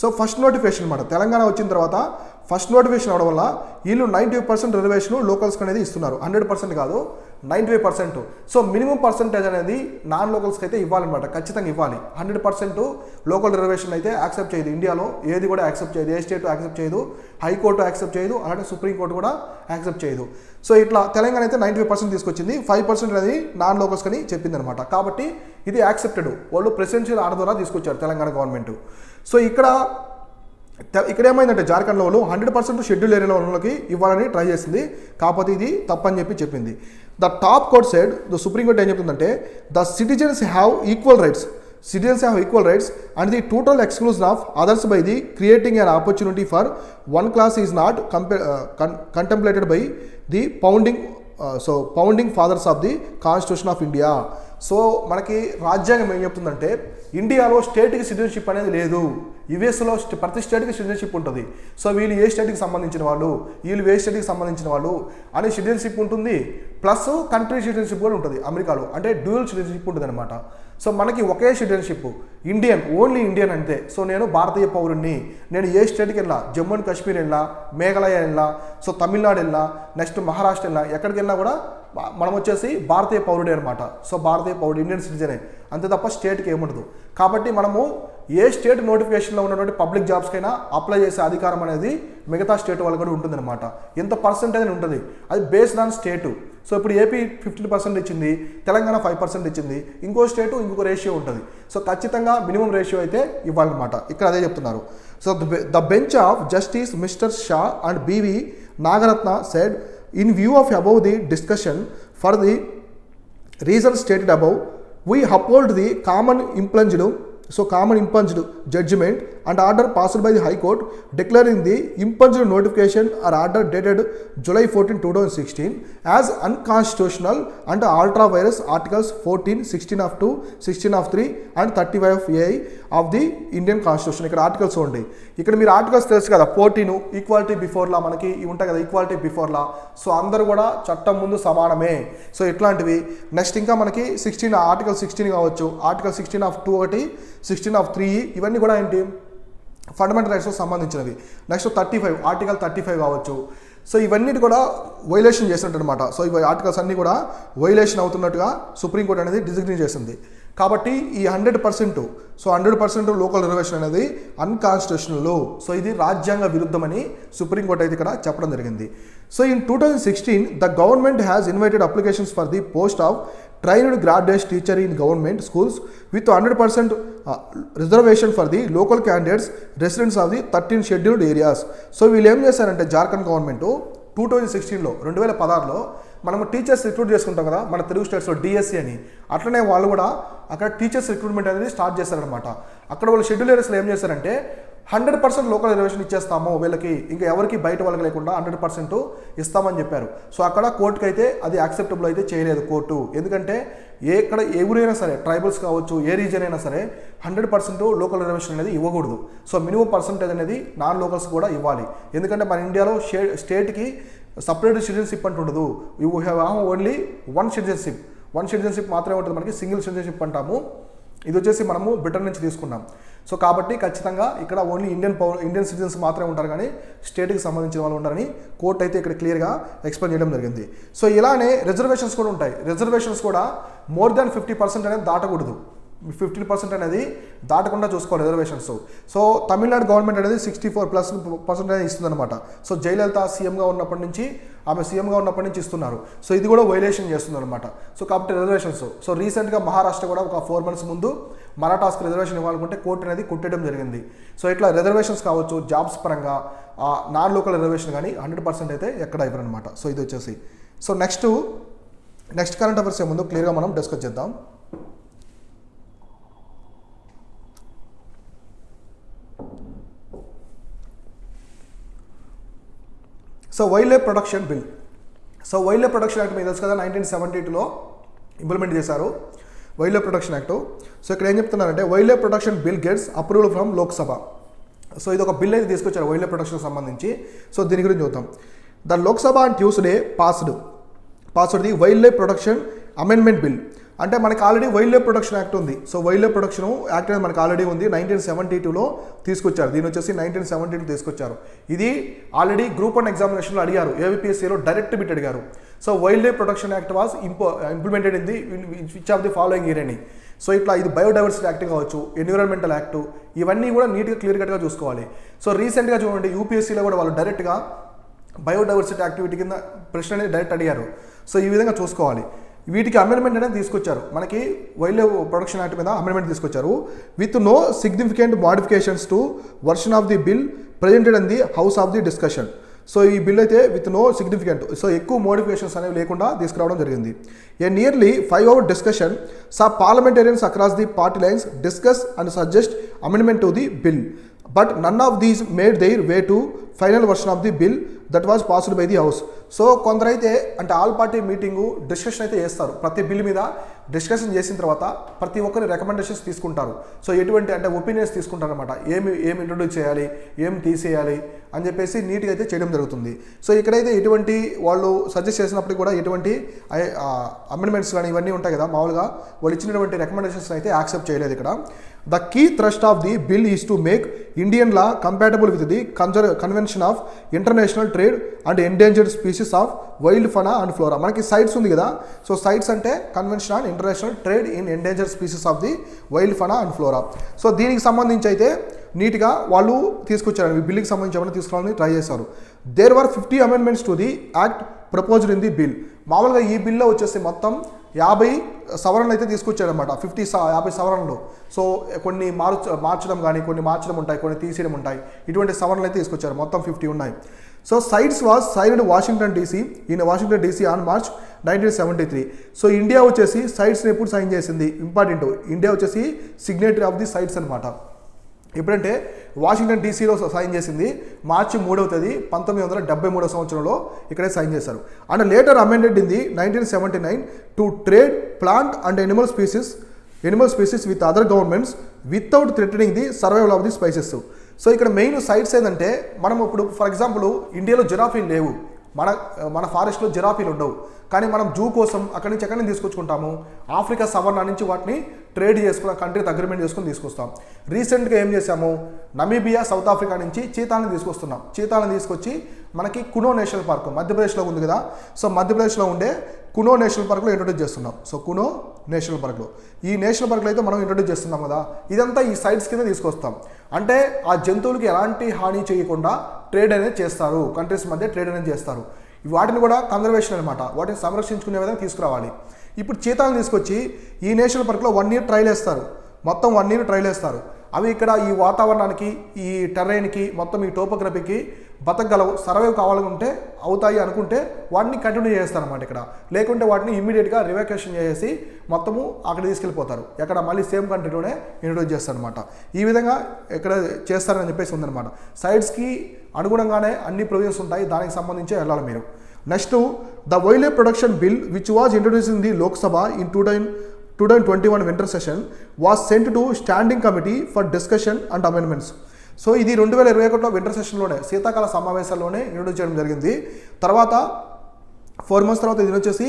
సో ఫస్ట్ నోటిఫికేషన్ అనమాట, తెలంగాణ వచ్చిన తర్వాత ఫస్ట్ నోటిఫికేషన్ అవడం వల్ల వీళ్ళు 90% రిజర్వేషన్ లోకల్స్కి అనేది ఇస్తున్నారు. 100% కాదు, 95%. సో మినిమం పర్సంటేజ్ అనేది నాన్ లోకల్స్కి అయితే ఇవ్వాలన్నమాట, ఖచ్చితంగా ఇవ్వాలి. 100% లోకల్ రిజర్వేషన్ అయితే యాక్సెప్ట్ చేయదు, ఇండియాలో ఏది కూడా యాక్సెప్ట్ చేయదు, ఏ స్టేట్ యాక్సెప్ట్ చేయదు, హైకోర్టు యాక్సెప్ట్ చేయదు, అలాగే సుప్రీంకోర్టు కూడా యాక్సెప్ట్ చేయదు. సో ఇట్లా తెలంగాణ అయితే 95% తీసుకొచ్చింది, 5% అనేది నాన్ లోకల్స్ అని చెప్పింది అనమాట. కాబట్టి ఇది యాక్సెప్టెడ్, వాళ్ళు ప్రెసిడెన్షియల్ ఆర్డర్ ద్వారా తీసుకొచ్చారు తెలంగాణ గవర్నమెంట్. సో ఇక్కడ ఏమైందంటే జార్ఖండ్లో వాళ్ళు 100% షెడ్యూల్ ఏరియాలో వాళ్ళకి ఇవ్వాలని ట్రై చేసింది, కాకపోతే ఇది తప్పని చెప్పింది. The top court said, the supreme court ఏం చెప్తుందంటే, the citizens have equal rights, and the total exclusion of others by the creating an opportunity for one class is not contemplated by the founding fathers of the Constitution of India. So మనకి రాజ్యాంగం ఏం చెప్తుందంటే, ఇండియాలో స్టేట్కి citizenship అనేది లేదు, యుఎస్లో ప్రతి స్టేట్కి సిటిజన్షిప్ ఉంటుంది. సో వీళ్ళు ఏ స్టేట్కి సంబంధించిన వాళ్ళు, వీళ్ళు ఏ స్టేట్కి సంబంధించిన వాళ్ళు అనే సిటిజన్షిప్ ఉంటుంది, ప్లస్ కంట్రీ సిటిజన్షిప్ కూడా ఉంటుంది అమెరికాలో, అంటే డ్యూయల్ సిటిజన్షిప్ ఉంటుంది అనమాట. సో మనకి ఒకే సిటిజన్షిప్, ఇండియన్, ఓన్లీ ఇండియన్ అంతే. సో నేను భారతీయ పౌరుణ్ణి, నేను ఏ స్టేట్కి వెళ్ళా, జమ్మూ అండ్ కాశ్మీర్ వెళ్ళా, మేఘాలయ వెళ్ళా, సో తమిళనాడు వెళ్ళా, నెక్స్ట్ మహారాష్ట్ర వెళ్ళా, ఎక్కడికి వెళ్ళినా కూడా మనం వచ్చేసి భారతీయ పౌరుడే అనమాట. సో భారతీయ పౌరుడు, ఇండియన్ సిటిజనే, అంతే తప్ప స్టేట్కి ఏముండదు. కాబట్టి మనము ఏ స్టేట్ నోటిఫికేషన్లో ఉన్నటువంటి పబ్లిక్ జాబ్స్కైనా అప్లై చేసే అధికారం అనేది మిగతా స్టేట్ వాళ్ళకి కూడా ఉంటుందన్నమాట. ఎంత పర్సెంటేజ్ ఉంటుంది, అది బేస్డ్ ఆన్ స్టేటు. సో ఇప్పుడు ఏపీ 15% ఇచ్చింది, తెలంగాణ 5% ఇచ్చింది, ఇంకో స్టేటు ఇంకొక రేషియో ఉంటుంది. సో ఖచ్చితంగా మినిమం రేషియో అయితే ఇవ్వాలన్నమాట, ఇక్కడ అదే చెప్తున్నారు. So the bench of justice mister Shah and B V Nagarathna said, in view of above the discussion, for the reasons stated above, we uphold the common impunged judgment and order passed by the High Court declaring the impunged notification or order dated July 14, 2016 as unconstitutional under ultra virus articles 14, 16 of 2, 16 of 3 and 35 of AI of the Indian Constitution. ఇక్కడ articles ఉంటాయి, ఇక్కడ మీరు articles తెలుసు కదా, 14 equality before law, మనకి ఇవి ఉంటాయి కదా ఈక్వాలిటీ బిఫోర్ లా. సో అందరూ కూడా చట్టం ముందు సమానమే. సో ఇట్లాంటివి. నెక్స్ట్ ఇంకా మనకి 16 ఆర్టికల్ 16 కావచ్చు, ఆర్టికల్ 16 of 2 ఒకటి, 16 of 3, ఇవన్నీ కూడా ఏంటి ఫండమెంటల్ రైట్స్కి సంబంధించినవి. నెక్స్ట్ 35 ఆర్టికల్ 35 కావచ్చు. సో ఇవన్నీ కూడా వైలేషన్ చేసినట్టు అనమాట. సో ఇవి ఆర్టికల్స్ అన్నీ కూడా వైలేషన్ అవుతున్నట్టుగా సుప్రీంకోర్టు అనేది డిజిగ్నేట్ చేసింది. కాబట్టి ఈ 100%, సో 100% లోకల్ రిజర్వేషన్ అనేది అన్కాన్స్టిట్యూషనల్. సో ఇది రాజ్యాంగ విరుద్ధమని సుప్రీంకోర్టు అయితే ఇక్కడ చెప్పడం జరిగింది. So in 2016 the government has invited applications for the post of trained graduate teacher in government schools with 100% reservation for the local candidates residents of the 13 scheduled areas. So వీళ్ళు ఏం చేశారంటే జార్ఖండ్ గవర్నమెంట్ 2016లో 2016లో మనము teachers recruit చేసుకుంటాం కదా మన తెలుగు స్టేట్స్లో DSC అని, అట్లనే వాళ్ళు కూడా అక్కడ టీచర్స్ రిక్రూట్మెంట్ అనేది స్టార్ట్ చేశారనమాట. అక్కడ వాళ్ళు షెడ్యూల్ ఏరియాస్లో ఏం చేశారంటే 100% లోకల్ రిజర్వేషన్ ఇచ్చేస్తాము వీళ్ళకి, ఇంకా ఎవరికి బయట వాళ్ళకి లేకుండా 100% ఇస్తామని చెప్పారు. సో అక్కడ కోర్టుకి అయితే అది యాక్సెప్టబుల్ అయితే చేయలేదు కోర్టు. ఎందుకంటే ఎక్కడ ఎవరైనా సరే, ట్రైబల్స్ కావచ్చు, ఏ రీజన్ అయినా సరే 100% లోకల్ రిజర్వేషన్ అనేది ఇవ్వకూడదు. సో మినిమం పర్సంటేజ్ అనేది నాన్ లోకల్స్ కూడా ఇవ్వాలి. ఎందుకంటే మన ఇండియాలో స్టేట్కి సపరేట్ సిటిజన్షిప్ అంటూ ఉండదు. You have only one citizenship మాత్రమే ఉంటుంది, మనకి సింగిల్ సిటిజన్షిప్ అంటాము. ఇది వచ్చేసి మనము బ్రిటన్ నుంచి తీసుకున్నాం. సో కాబట్టి ఖచ్చితంగా ఇక్కడ ఓన్లీ ఇండియన్ సిటిజన్స్ మాత్రమే ఉంటారు, కానీ స్టేట్కి సంబంధించిన వాళ్ళు ఉంటారని కోర్టు అయితే ఇక్కడ క్లియర్గా ఎక్స్ప్లెయిన్ చేయడం జరిగింది. సో ఇలానే రిజర్వేషన్స్ కూడా ఉంటాయి. రిజర్వేషన్స్ కూడా మోర్ దాన్ 50% అనేది దాటకూడదు. 15% అనేది దాటకుండా చూసుకోవాలి రిజర్వేషన్స్. సో తమిళనాడు గవర్నమెంట్ అనేది 64+% అనేది ఇస్తుందన్నమాట. సో జయలలిత సీఎంగా ఉన్నప్పటి నుంచి ఇస్తున్నారు. సో ఇది కూడా వైలేషన్ చేస్తుందన్నమాట. సో కాబట్టి రిజర్వేషన్స్. సో రీసెంట్గా మహారాష్ట్ర కూడా ఒక 4 months ముందు మరాఠాస్కి రిజర్వేషన్ ఇవ్వాలనుకుంటే కోర్టు అనేది కొట్టడం జరిగింది. సో ఇట్లా రిజర్వేషన్స్ కావచ్చు, జాబ్స్ పరంగా నాన్ లోకల్ రిజర్వేషన్ కానీ 100% అయితే ఎక్కడ ఇవ్వరనమాట. సో ఇది వచ్చేసి. సో నెక్స్ట్ కరెంట్ అఫైర్స్ ముందు క్లియర్గా మనం డిస్కస్ చేద్దాం. So wild life protection bill. So wild life protection act మీకు తెలుసు కదా, 1972లో ఇంప్లిమెంట్ చేశారు wild life protection act. So ఇక్కడ ఏం చెప్తున్నారంటే wild life protection bill gets approval from Lok Sabha. So ఇది ఒక బిల్ అయితే తీసుకొచ్చారు వైల్డ్ లైఫ్ ప్రొటెక్షన్ సంబంధించి. సో దీని గురించి చూద్దాం. The Lok Sabha on Tuesday passed the wild life protection amendment bill. అంటే మనకి already wild life protection act ఉంది. So wild life protection act అనేది మనకి ఆల్రెడీ ఉంది, 1972లో తీసుకొచ్చారు. దీని వచ్చేసి 1972 తీసుకొచ్చారు. ఇది ఆల్రెడీ గ్రూప్ 1 ఎగ్జామినేషన్లో అడిగారు, ఏబిపిఎస్సిలో డైరెక్ట్ బిట్ అడిగారు. So wild life protection act was implemented in the which of the following year అని. సో ఇట్లా ఇది బయోడైవర్సిటీ యాక్ట్ కావచ్చు, ఎన్విరాన్మెంటల్ యాక్ట్, ఇవన్నీ కూడా నీట్గా క్లియర్ కట్గా చూసుకోవాలి. సో రీసెంట్గా చూడండి యూపీఎస్సీలో కూడా వాళ్ళు డైరెక్ట్గా బయోడైవర్సిటీ యాక్టివిటీ కింద ప్రశ్న అనేది డైరెక్ట్ అడిగారు. సో ఈ విధంగా చూసుకోవాలి. వీటికి అమెండ్మెంట్ అనేది తీసుకొచ్చారు, మనకి వైల్డ్ లైఫ్ ప్రొటెక్షన్ యాక్ట్ మీద అమెండ్మెంట్ తీసుకొచ్చారు. With no significant modifications to version of the bill presented in the house of the discussion. So ఈ బిల్ అయితే విత్ నో సిగ్నిఫికెంట్, సో ఎక్కువ మోడిఫికేషన్స్ అనేవి లేకుండా తీసుకురావడం జరిగింది. A nearly 5 hour discussion saw parliamentarians across the party lines discuss and suggest amendment to the bill, but none of these made their way to final version of the bill that was passed by the house. So కొందరైతే అంటే all party meeting discussion అయితే చేస్తారు, ప్రతి bill మీద discussion చేసిన తర్వాత ప్రతి ఒక్కరి రికమెండేషన్స్ తీసుకుంటారు. సో ఎటువంటి అంటే ఒపీనియన్స్ తీసుకుంటారు అనమాట, ఏమి ఇంట్రొడ్యూస్ చేయాలి, ఏం తీసేయాలి అని చెప్పేసి నీట్గా అయితే చేయడం జరుగుతుంది. సో ఇక్కడైతే ఎటువంటి వాళ్ళు సజెస్ట్ చేసినప్పుడు కూడా ఎటువంటి అమెండ్మెంట్స్ కానీ ఇవన్నీ ఉంటాయి కదా, మామూలుగా వాళ్ళు ఇచ్చినటువంటి రికమెండేషన్స్ అయితే యాక్సెప్ట్ చేయలేదు ఇక్కడ. The key thrust of the bill is to make Indian law compatible with the convention of international trade and endangered species of wild fauna and flora. మనకి సైట్స్ ఉంది కదా, సో సైట్స్ అంటే convention on international trade in endangered species of the wild fauna and flora. So దీనికి సంబంధించి అయితే నీట్గా వాళ్ళు తీసుకొచ్చారు, ఈ బిల్లుకి సంబంధించి ఏమైనా తీసుకురావాలని ట్రై చేశారు. There were 50 amendments to the act proposed in the bill. మామూలుగా ఈ బిల్లో వచ్చేసి మొత్తం 50 సవరణలు అయితే తీసుకొచ్చారనమాట, 50 సవరణలు. సో కొన్ని మార్చడం కానీ కొన్ని మార్చడం ఉంటాయి, కొన్ని తీసేయడం ఉంటాయి, ఇటువంటి సవరణలు అయితే తీసుకొచ్చారు, మొత్తం 50 ఉన్నాయి. So CITES was signed Washington DC on March 1973. So India వచ్చేసి సైట్స్ని ఎప్పుడు సైన్ చేసింది, ఇంపార్టెంట్, ఇండియా వచ్చేసి సిగ్నేటరీ ఆఫ్ ది సైట్స్ అనమాట. ఎప్పుడంటే వాషింగ్టన్ డీసీలో సైన్ చేసింది మార్చి 3వ తేదీ 1973 సంవత్సరంలో ఇక్కడే సైన్ చేశారు. And later amended in the 1979 to trade plant and Animal species with other governments without threatening the survival of the spices. So ఇక్కడ మెయిన్ సైట్స్ ఏంటంటే మనం ఇప్పుడు ఫర్ ఎగ్జాంపుల్ ఇండియాలో జిరాఫీలు లేవు, మన ఫారెస్ట్లో జిరాఫీలు ఉండవు, కానీ మనం జూ కోసం అక్కడి నుంచి తీసుకొచ్చుకుంటాము, ఆఫ్రికా సవర్ణ నుంచి వాటిని ట్రేడ్ చేసుకుని కంట్రీతో అగ్రిమెంట్ చేసుకుని తీసుకొస్తాం. రీసెంట్గా ఏం చేసాము, నమీబియా సౌత్ ఆఫ్రికా నుంచి చీతాలను తీసుకొచ్చి మనకి కునో నేషనల్ పార్క్ మధ్యప్రదేశ్లో ఉంది కదా, సో మధ్యప్రదేశ్లో ఉండే కునో నేషనల్ పార్క్లో ఇంట్రొడ్యూస్ చేస్తున్నాం. సో కునో నేషనల్ పార్క్లో ఈ నేషనల్ పార్క్లో అయితే మనం ఇంట్రొడ్యూస్ చేస్తున్నాం కదా, ఇదంతా ఈ సైట్స్ కింద తీసుకొస్తాం. అంటే ఆ జంతువులకి ఎలాంటి హాని చేయకుండా ట్రేడ్ అనేది చేస్తారు, కంట్రీస్ మధ్య ట్రేడ్ అనేది చేస్తారు. వాటిని కూడా కన్జర్వేషన్ అనమాట, వాటిని సంరక్షించుకునే విధంగా తీసుకురావాలి. ఇప్పుడు చీతాలను తీసుకొచ్చి ఈ నేషనల్ పార్క్లో 1 year ట్రయల్ వేస్తారు, మొత్తం 1 year ట్రయల్ వేస్తారు. అవి ఇక్కడ ఈ వాతావరణానికి, ఈ టెర్రైన్కి, మొత్తం ఈ టోపోగ్రఫీకి బతకగలవు, సర్వైవ్ కావాలనుకుంటే అవుతాయి అనుకుంటే వాటిని కంటిన్యూ చేస్తారన్నమాట ఇక్కడ. లేకుంటే వాటిని ఇమ్మీడియట్గా రివాక్యుయేషన్ చేసి మొత్తము అక్కడ తీసుకెళ్ళిపోతారు, ఎక్కడ మళ్ళీ సేమ్ కంట్రీలోనే ఇంట్రొడ్యూస్ చేస్తారనమాట. ఈ విధంగా ఇక్కడ చేస్తారని చెప్పేసి ఉందన్నమాట. సైడ్స్కి అనుగుణంగానే అన్ని ప్రొవిజన్స్ ఉంటాయి, దానికి సంబంధించే వెళ్ళాలి మీరు. Next the wild life protection bill which was introduce in the Lok Sabha in 2021 winter session was sent to standing committee for discussion and amendments. So ఇది 2021 వింటర్ సెషన్లోనే, శీతాకాల సమావేశాల్లోనే ఇంట్రొడ్యూస్ చేయడం జరిగింది. తర్వాత 4 months తర్వాత ఇది వచ్చేసి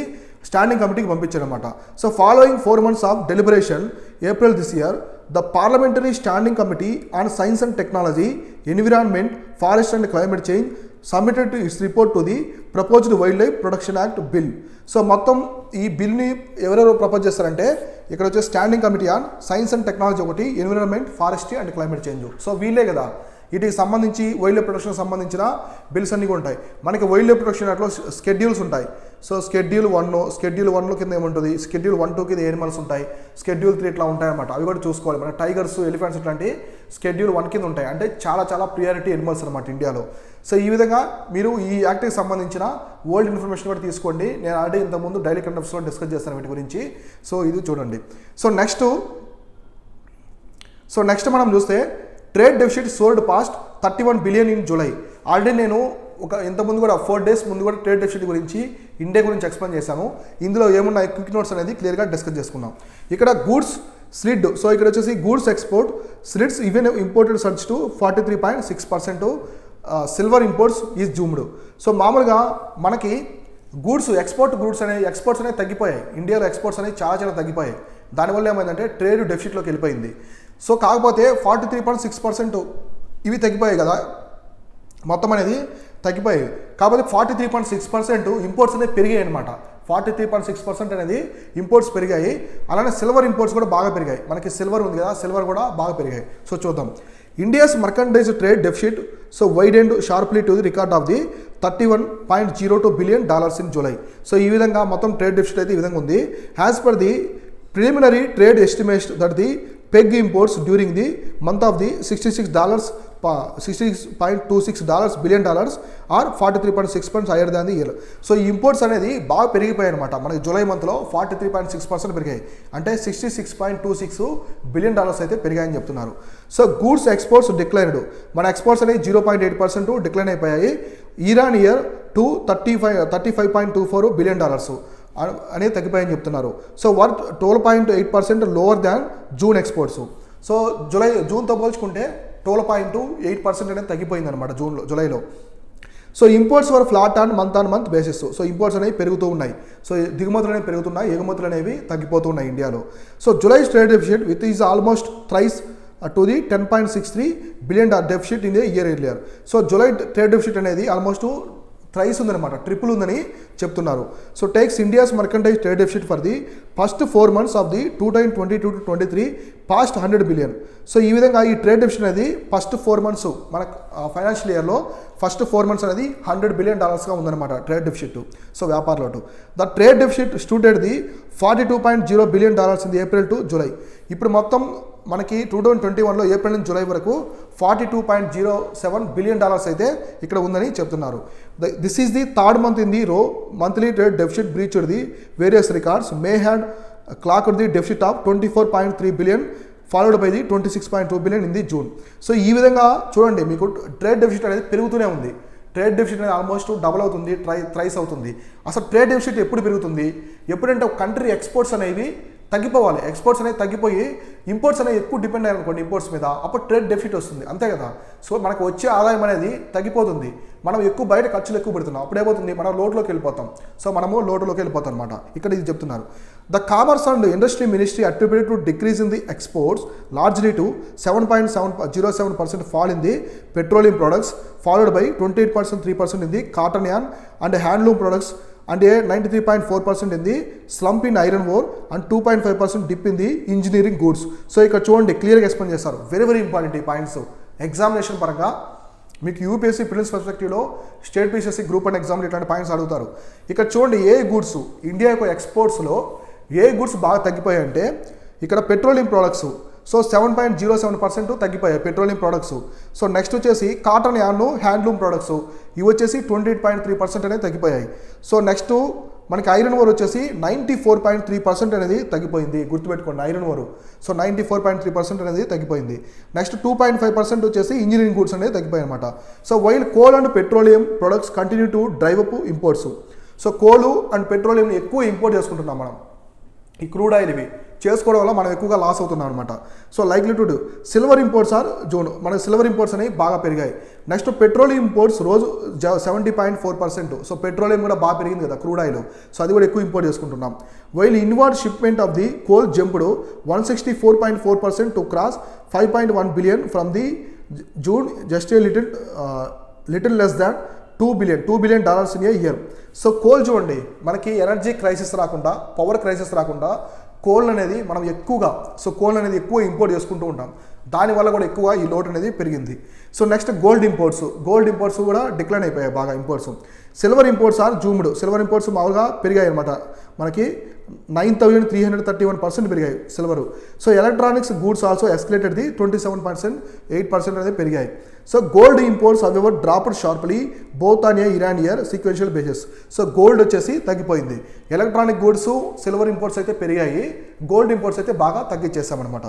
స్టాండింగ్ కమిటీకి పంపించారనమాట. So following 4 months of deliberation April this year the parliamentary standing committee on science and technology, environment, forest and climate change submitted its report to the proposed Wildlife Protection Act bill. So మొత్తం ఈ బిల్ని ఎవరెవరు propose చేస్తారంటే ఇక్కడ వచ్చే standing committee on science and technology ఒకటి, environment, forestry and climate change. So వీళ్ళే కదా వీటికి సంబంధించి వైల్డ్ లైఫ్ ప్రొటెక్షన్ సంబంధించిన బిల్స్ అన్నీ కూడా ఉంటాయి. మనకి వైల్డ్ లైఫ్ ప్రొటెక్షన్ యాక్ట్లో స్కెడ్యూల్స్ ఉంటాయి. సో స్కెడ్యూల్ 1 కింద ఏముంటుంది, స్కెడ్యూల్ 1-2 కింద ఎనిమల్స్ ఉంటాయి, స్కెడ్యూల్ 3 ఇట్లా ఉంటాయన్నమాట. అవి కూడా చూసుకోవాలి. మన టైగర్స్, ఎలిఫెంట్స్ ఇట్లాంటి స్కెడ్యూల్ 1 కింద ఉంటాయి, అంటే చాలా ప్రియారిటీ ఎనిమల్స్ అనమాట ఇండియాలో. సో ఈ విధంగా మీరు ఈ యాక్ట్కి సంబంధించిన ఓల్డ్ ఇన్ఫర్మేషన్ కూడా తీసుకోండి. నేను ఆల్రెడీ ఇంతకుముందు డైలీ కరెంట్ అఫైర్స్లో డిస్కస్ చేస్తాను వీటి గురించి. సో ఇది చూడండి. సో నెక్స్ట్ మనం చూస్తే trade deficit sold past 31 billion in July. Already నేను ఇంతకుముందు కూడా 4 days ముందు కూడా ట్రేడ్ డెఫిసిట్ గురించి ఇండియా గురించి ఎక్స్ప్లెయిన్ చేశాము. ఇందులో ఏమున్నాయి క్విక్ నోట్స్ అనేది క్లియర్గా డిస్కస్ చేసుకున్నాం. ఇక్కడ గూడ్స్ స్లిడ్, సో ఇక్కడ వచ్చేసి goods export slid even imported surged to 43.6%. Silver imports is zoomed. So మామూలుగా మనకి ఎక్స్పోర్ట్స్ అనేవి తగ్గిపోయాయి. ఇండియాలో ఎక్స్పోర్ట్స్ అనేవి చాలా తగ్గిపోయాయి. దానివల్ల ఏమైందంటే ట్రేడ్ డెఫిసిట్లోకి వెళ్ళిపోయింది. సో కాకపోతే 43.6% ఇవి తగ్గిపోయాయి కదా, మొత్తం అనేది తగ్గిపోయాయి. కాకపోతే 43.6% ఇంపోర్ట్స్ అనేవి పెరిగాయి అనమాట. 43.6% అనేది ఇంపోర్ట్స్ పెరిగాయి. అలానే సిల్వర్ ఇంపోర్ట్స్ కూడా బాగా పెరిగాయి. మనకి సిల్వర్ ఉంది కదా, సిల్వర్ కూడా బాగా పెరిగాయి. సో చూద్దాం. India's merchandise trade deficit so widened sharply to the record of the $31.02 billion in July. So ఈ విధంగా మొత్తం ట్రేడ్ డెఫిసిట్ అయితే ఈ విధంగా ఉంది. As per the preliminary trade estimate that the peg imports during the month of the $66.26 billion are 43.6% higher than the year. So ఈ imports అనేది బాగా పెరిగిపోయాయి అనమాట. మనకి జూలై మంత్లో 43.6% పెరిగాయి, అంటే $66.26 బిలియన్ అయితే పెరిగాయని చెప్తున్నారు. సో గూడ్స్ ఎక్స్పోర్ట్స్ డిక్లైన్డ్, మన ఎక్స్పోర్ట్స్ అనేవి 0.8% డిక్లైన్ అయిపోయాయి. ఇరాన్ ఇయర్ టు $35.24 బిలియన్ అనేది తగ్గిపోయాయని చెప్తున్నారు. So worth 12.8% lower than June exports. So జూన్తో పోల్చుకుంటే 12.8% అనేది తగ్గిపోయింది అనమాట జూలైలో. So imports were flat on month basis. So imports అనేవి పెరుగుతూ ఉన్నాయి. సో దిగుమతులు అనేవి పెరుగుతున్నాయి, ఎగుమతులు అనేవి తగ్గిపోతున్నాయి ఇండియాలో. So July trade deficit with is almost thrice to the $10.63 billion deficit in the year earlier. So July trade deficit అనేది ఆల్మోస్ట్ థ్రైస్ ఉందన్నమాట, ట్రిపుల్ ఉందని చెప్తున్నారు. So takes India's merchandise trade deficit for the first 4 months of the 2022-23 past 100 billion. So ఈ విధంగా ఈ trade deficit అనేది first 4 months మన financial ఇయర్లో ఫస్ట్ 4 months అనేది $100 బిలియన్ ఉందన్నమాట ట్రేడ్ డెఫిసిట్. సో వ్యాపారంలో the trade deficit stood at the $42.0 billion in the April to July. ఇప్పుడు మొత్తం మనకి 2021లో ఏప్రిల్ నుంచి జూలై వరకు $42.07 బిలియన్ అయితే ఇక్కడ ఉందని చెప్తున్నారు. This is the third month in the row monthly trade deficit breached the various records. May had clocked the deficit of $24.3 billion followed by the $26.2 billion in the June. So ఈ విధంగా చూడండి, మీకు trade deficit అనేది పెరుగుతూనే ఉంది. Trade deficit అనేది almost double అవుతుంది, thrice అవుతుంది. అసలు ట్రేడ్ డెఫిసిట్ ఎప్పుడు పెరుగుతుంది? ఎప్పుడంటే ఒక కంట్రీ ఎక్స్పోర్ట్స్ అనేవి తగ్గిపోవాలి. ఎక్స్పోర్ట్స్ అనేది తగ్గిపోయి ఇంపోర్ట్స్ అనేది ఎక్కువ డిపెండ్ అయ్యారనుకోండి ఇంపోర్ట్స్ మీద, అప్పుడు ట్రేడ్ డెఫిసిట్ వస్తుంది, అంతే కదా. సో మనకు వచ్చే ఆదాయం అనేది తగ్గిపోతుంది. మనం ఎక్కువ బయట ఖర్చులు ఎక్కువ పెడుతున్నాం, అప్పుడు ఏమవుతుంది, మనం లోటులోకి వెళ్ళిపోతాం. సో మనము లోటులోకి వెళ్ళిపోతాం అనమాట. ఇక్కడ ఇది చెప్తున్నారు. The commerce and industry ministry attributed to decrease in the exports largely to 7.07% fall in the petroleum products followed by 28.3% in the cotton an and handloom products and a 93.4% in the slump in iron ore and 2.5% dip in the engineering goods. So ఇక్కడ చూడండి క్లియర్గా explain చేస్తారు. Very important ఈ points examination పరంగా. మీకు UPSC prelims పర్స్పెక్టివ్లో state PCSC group and ఎగ్జామ్లు ఇట్లాంటి పాయింట్స్ అడుగుతారు. ఇక్కడ చూడండి ఏ గూడ్స్ ఇండియా యొక్క ఎక్స్పోర్ట్స్లో ఏ గూడ్స్ బాగా తగ్గిపోయాయంటే ఇక్కడ పెట్రోలియం ప్రోడక్ట్స్. సో 7.07% తగ్గిపోయాయి పెట్రోలియం ప్రొడక్ట్స్. సో నెక్స్ట్ వచ్చేసి కాటన్ యాన్ హ్యాండ్లూమ్ ప్రొడక్ట్స్ ఇవి వచ్చేసి 28.3% అనేది తగ్గిపోయాయి. సో నెక్స్ట్ మనకి ఐరన్ ఓర్ వచ్చేసి 94.3% అనేది తగ్గిపోయింది. గుర్తుపెట్టుకోండి ఐరన్ ఓర్. సో 94.3% అనేది తగ్గిపోయింది. నెక్స్ట్ 2.5% వచ్చేసి ఇంజనీరింగ్ గూడ్స్ అనేది తగ్గిపోయాయి అనమాట. So while coal and petroleum products continue to drive up imports. So కోలు అండ్ పెట్రోలియం ఎక్కువ ఇంపోర్ట్ చేసుకుంటున్నాం మనం. ఈ క్రూడ్ ఆయిల్ ఇవి చేసుకోవడం వల్ల మనం ఎక్కువగా లాస్ అవుతున్నాం అనమాట. So likely to silver imports are zone, మన సిల్వర్ ఇంపోర్ట్స్ అనేవి బాగా పెరిగాయి. నెక్స్ట్ పెట్రోలియం ఇంపోర్ట్స్ రోజు 70.4%. సో పెట్రోలియం కూడా బాగా పెరిగింది కదా క్రూడ్ ఆయిల్. సో అది కూడా ఎక్కువ ఇంపోర్ట్ చేసుకుంటున్నాం. While inward shipment of the coal jumped 164.4% to cross 5.1 billion from the June just a little less than $2 billion in a year. So coal చూడండి, మనకి ఎనర్జీ క్రైసిస్ రాకుండా, పవర్ క్రైసిస్ రాకుండా coal అనేది మనం ఎక్కువగా ఎక్కువ ఇంపోర్ట్ చేసుకుంటూ ఉంటాం. దానివల్ల కూడా ఎక్కువ ఈ లోటు అనేది పెరిగింది. సో నెక్స్ట్ గోల్డ్ ఇంపోర్ట్స్ కూడా డిక్లైన్ అయిపోయాయి బాగా imports. Silver imports are zoomed. Silver imports మామూలుగా పెరిగాయి అనమాట. మనకి 9,331% పెరిగాయి silver. So electronics goods also escalated the 27.8% అనేది పెరిగాయి. So gold imports however dropped sharply both on a year on year sequential basis. So gold వచ్చేసి తగ్గిపోయింది. ఎలక్ట్రానిక్ గూడ్స్ సిల్వర్ ఇంపోర్ట్స్ అయితే పెరిగాయి, గోల్డ్ ఇంపోర్ట్స్ అయితే బాగా తగ్గించేసామన్నమాట.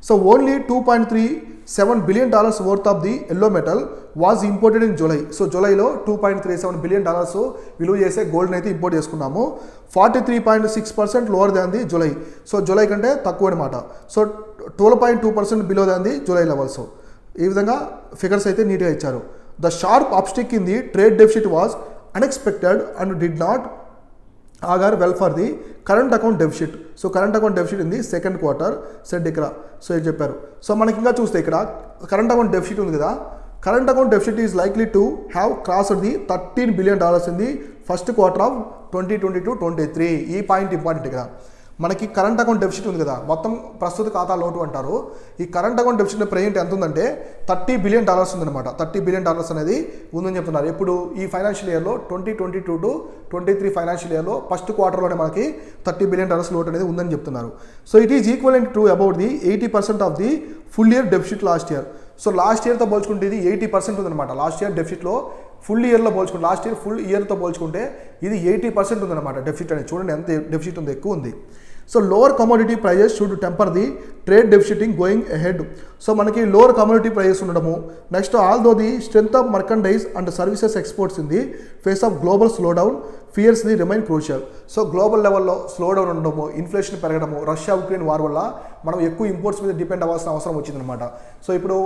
So only $2.37 billion worth of the yellow metal was imported in July. So జూలైలో $2.37 billion విలువ చేసే గోల్డ్ని అయితే ఇంపోర్ట్ చేసుకున్నాము. 43.6% lower than the July. So July కంటే తక్కువ అనమాట. So 12.2% below than the July levels. ఈ విధంగా ఫిగర్స్ అయితే నీట్గా ఇచ్చారు. The sharp uptick in the trade deficit was unexpected and did not augur well for the current account deficit. So current account deficit in the second quarter said ఇక్కడ. So ఇది చెప్పారు. So మనకి ఇంకా చూస్తే ఇక్కడ కరెంట్ అకౌంట్ డెఫిసిట్ ఉంది కదా, current account deficit is likely to have crossed the $13 billion in the first quarter of 2022-23. ఈ పాయింట్ ఇంపార్టెంట్ ఇక్కడ. మనకి కరెంట్ అకౌంట్ డెఫిసిట్ ఉంది కదా, మొత్తం ప్రస్తుత ఖాతా లోటు అంటారు. ఈ కరెంట్ అకౌంట్ డెఫిసిట్ ప్రెజెంట్ ఎంత ఉందంటే $30 billion ఉందన్నమాట. $30 billion అనేది ఉందని చెప్తున్నారు. ఇప్పుడు ఈ ఫైనాన్షియల్ ఇయర్లో 2022-23 ఫైనాన్షియల్ ఇయర్లో ఫస్ట్ క్వార్టర్లోనే మనకి $30 billion లోటు అనేది ఉందని చెప్తున్నారు. So it is equivalent to about the 80% of the full year deficit last year. So last ఇయర్తో పోల్చుకుంటే ఇది 80% ఉందన్నమాట. లాస్ట్ ఇయర్ డెఫిసిట్లో ఫుల్ ఇయర్లో పోల్చుకుంటే, లాస్ట్ ఇయర్ ఫుల్ ఇయర్తో పోల్చుకుంటే ఇది 80% ఉందన్నమాట డెఫిసిట్ అనేది. చూడండి ఎంత డెఫిసిట్ ఉంది, ఎక్కువ ఉంది. So lower commodity prices should temper the trade deficit going ahead. So మనకి లోవర్ కమోడిటీ ప్రైజెస్ ఉండడము, next although the strength of merchandise and services exports in the face of global slow down fears the remain crucial. So global లెవెల్లో slow down ఉండడము, inflation పెరగడము, Russia Ukraine war వల్ల మనం ఎక్కువ imports మీద depend అవ్వాల్సిన అవసరం వచ్చిందనమాట. సో ఇప్పుడు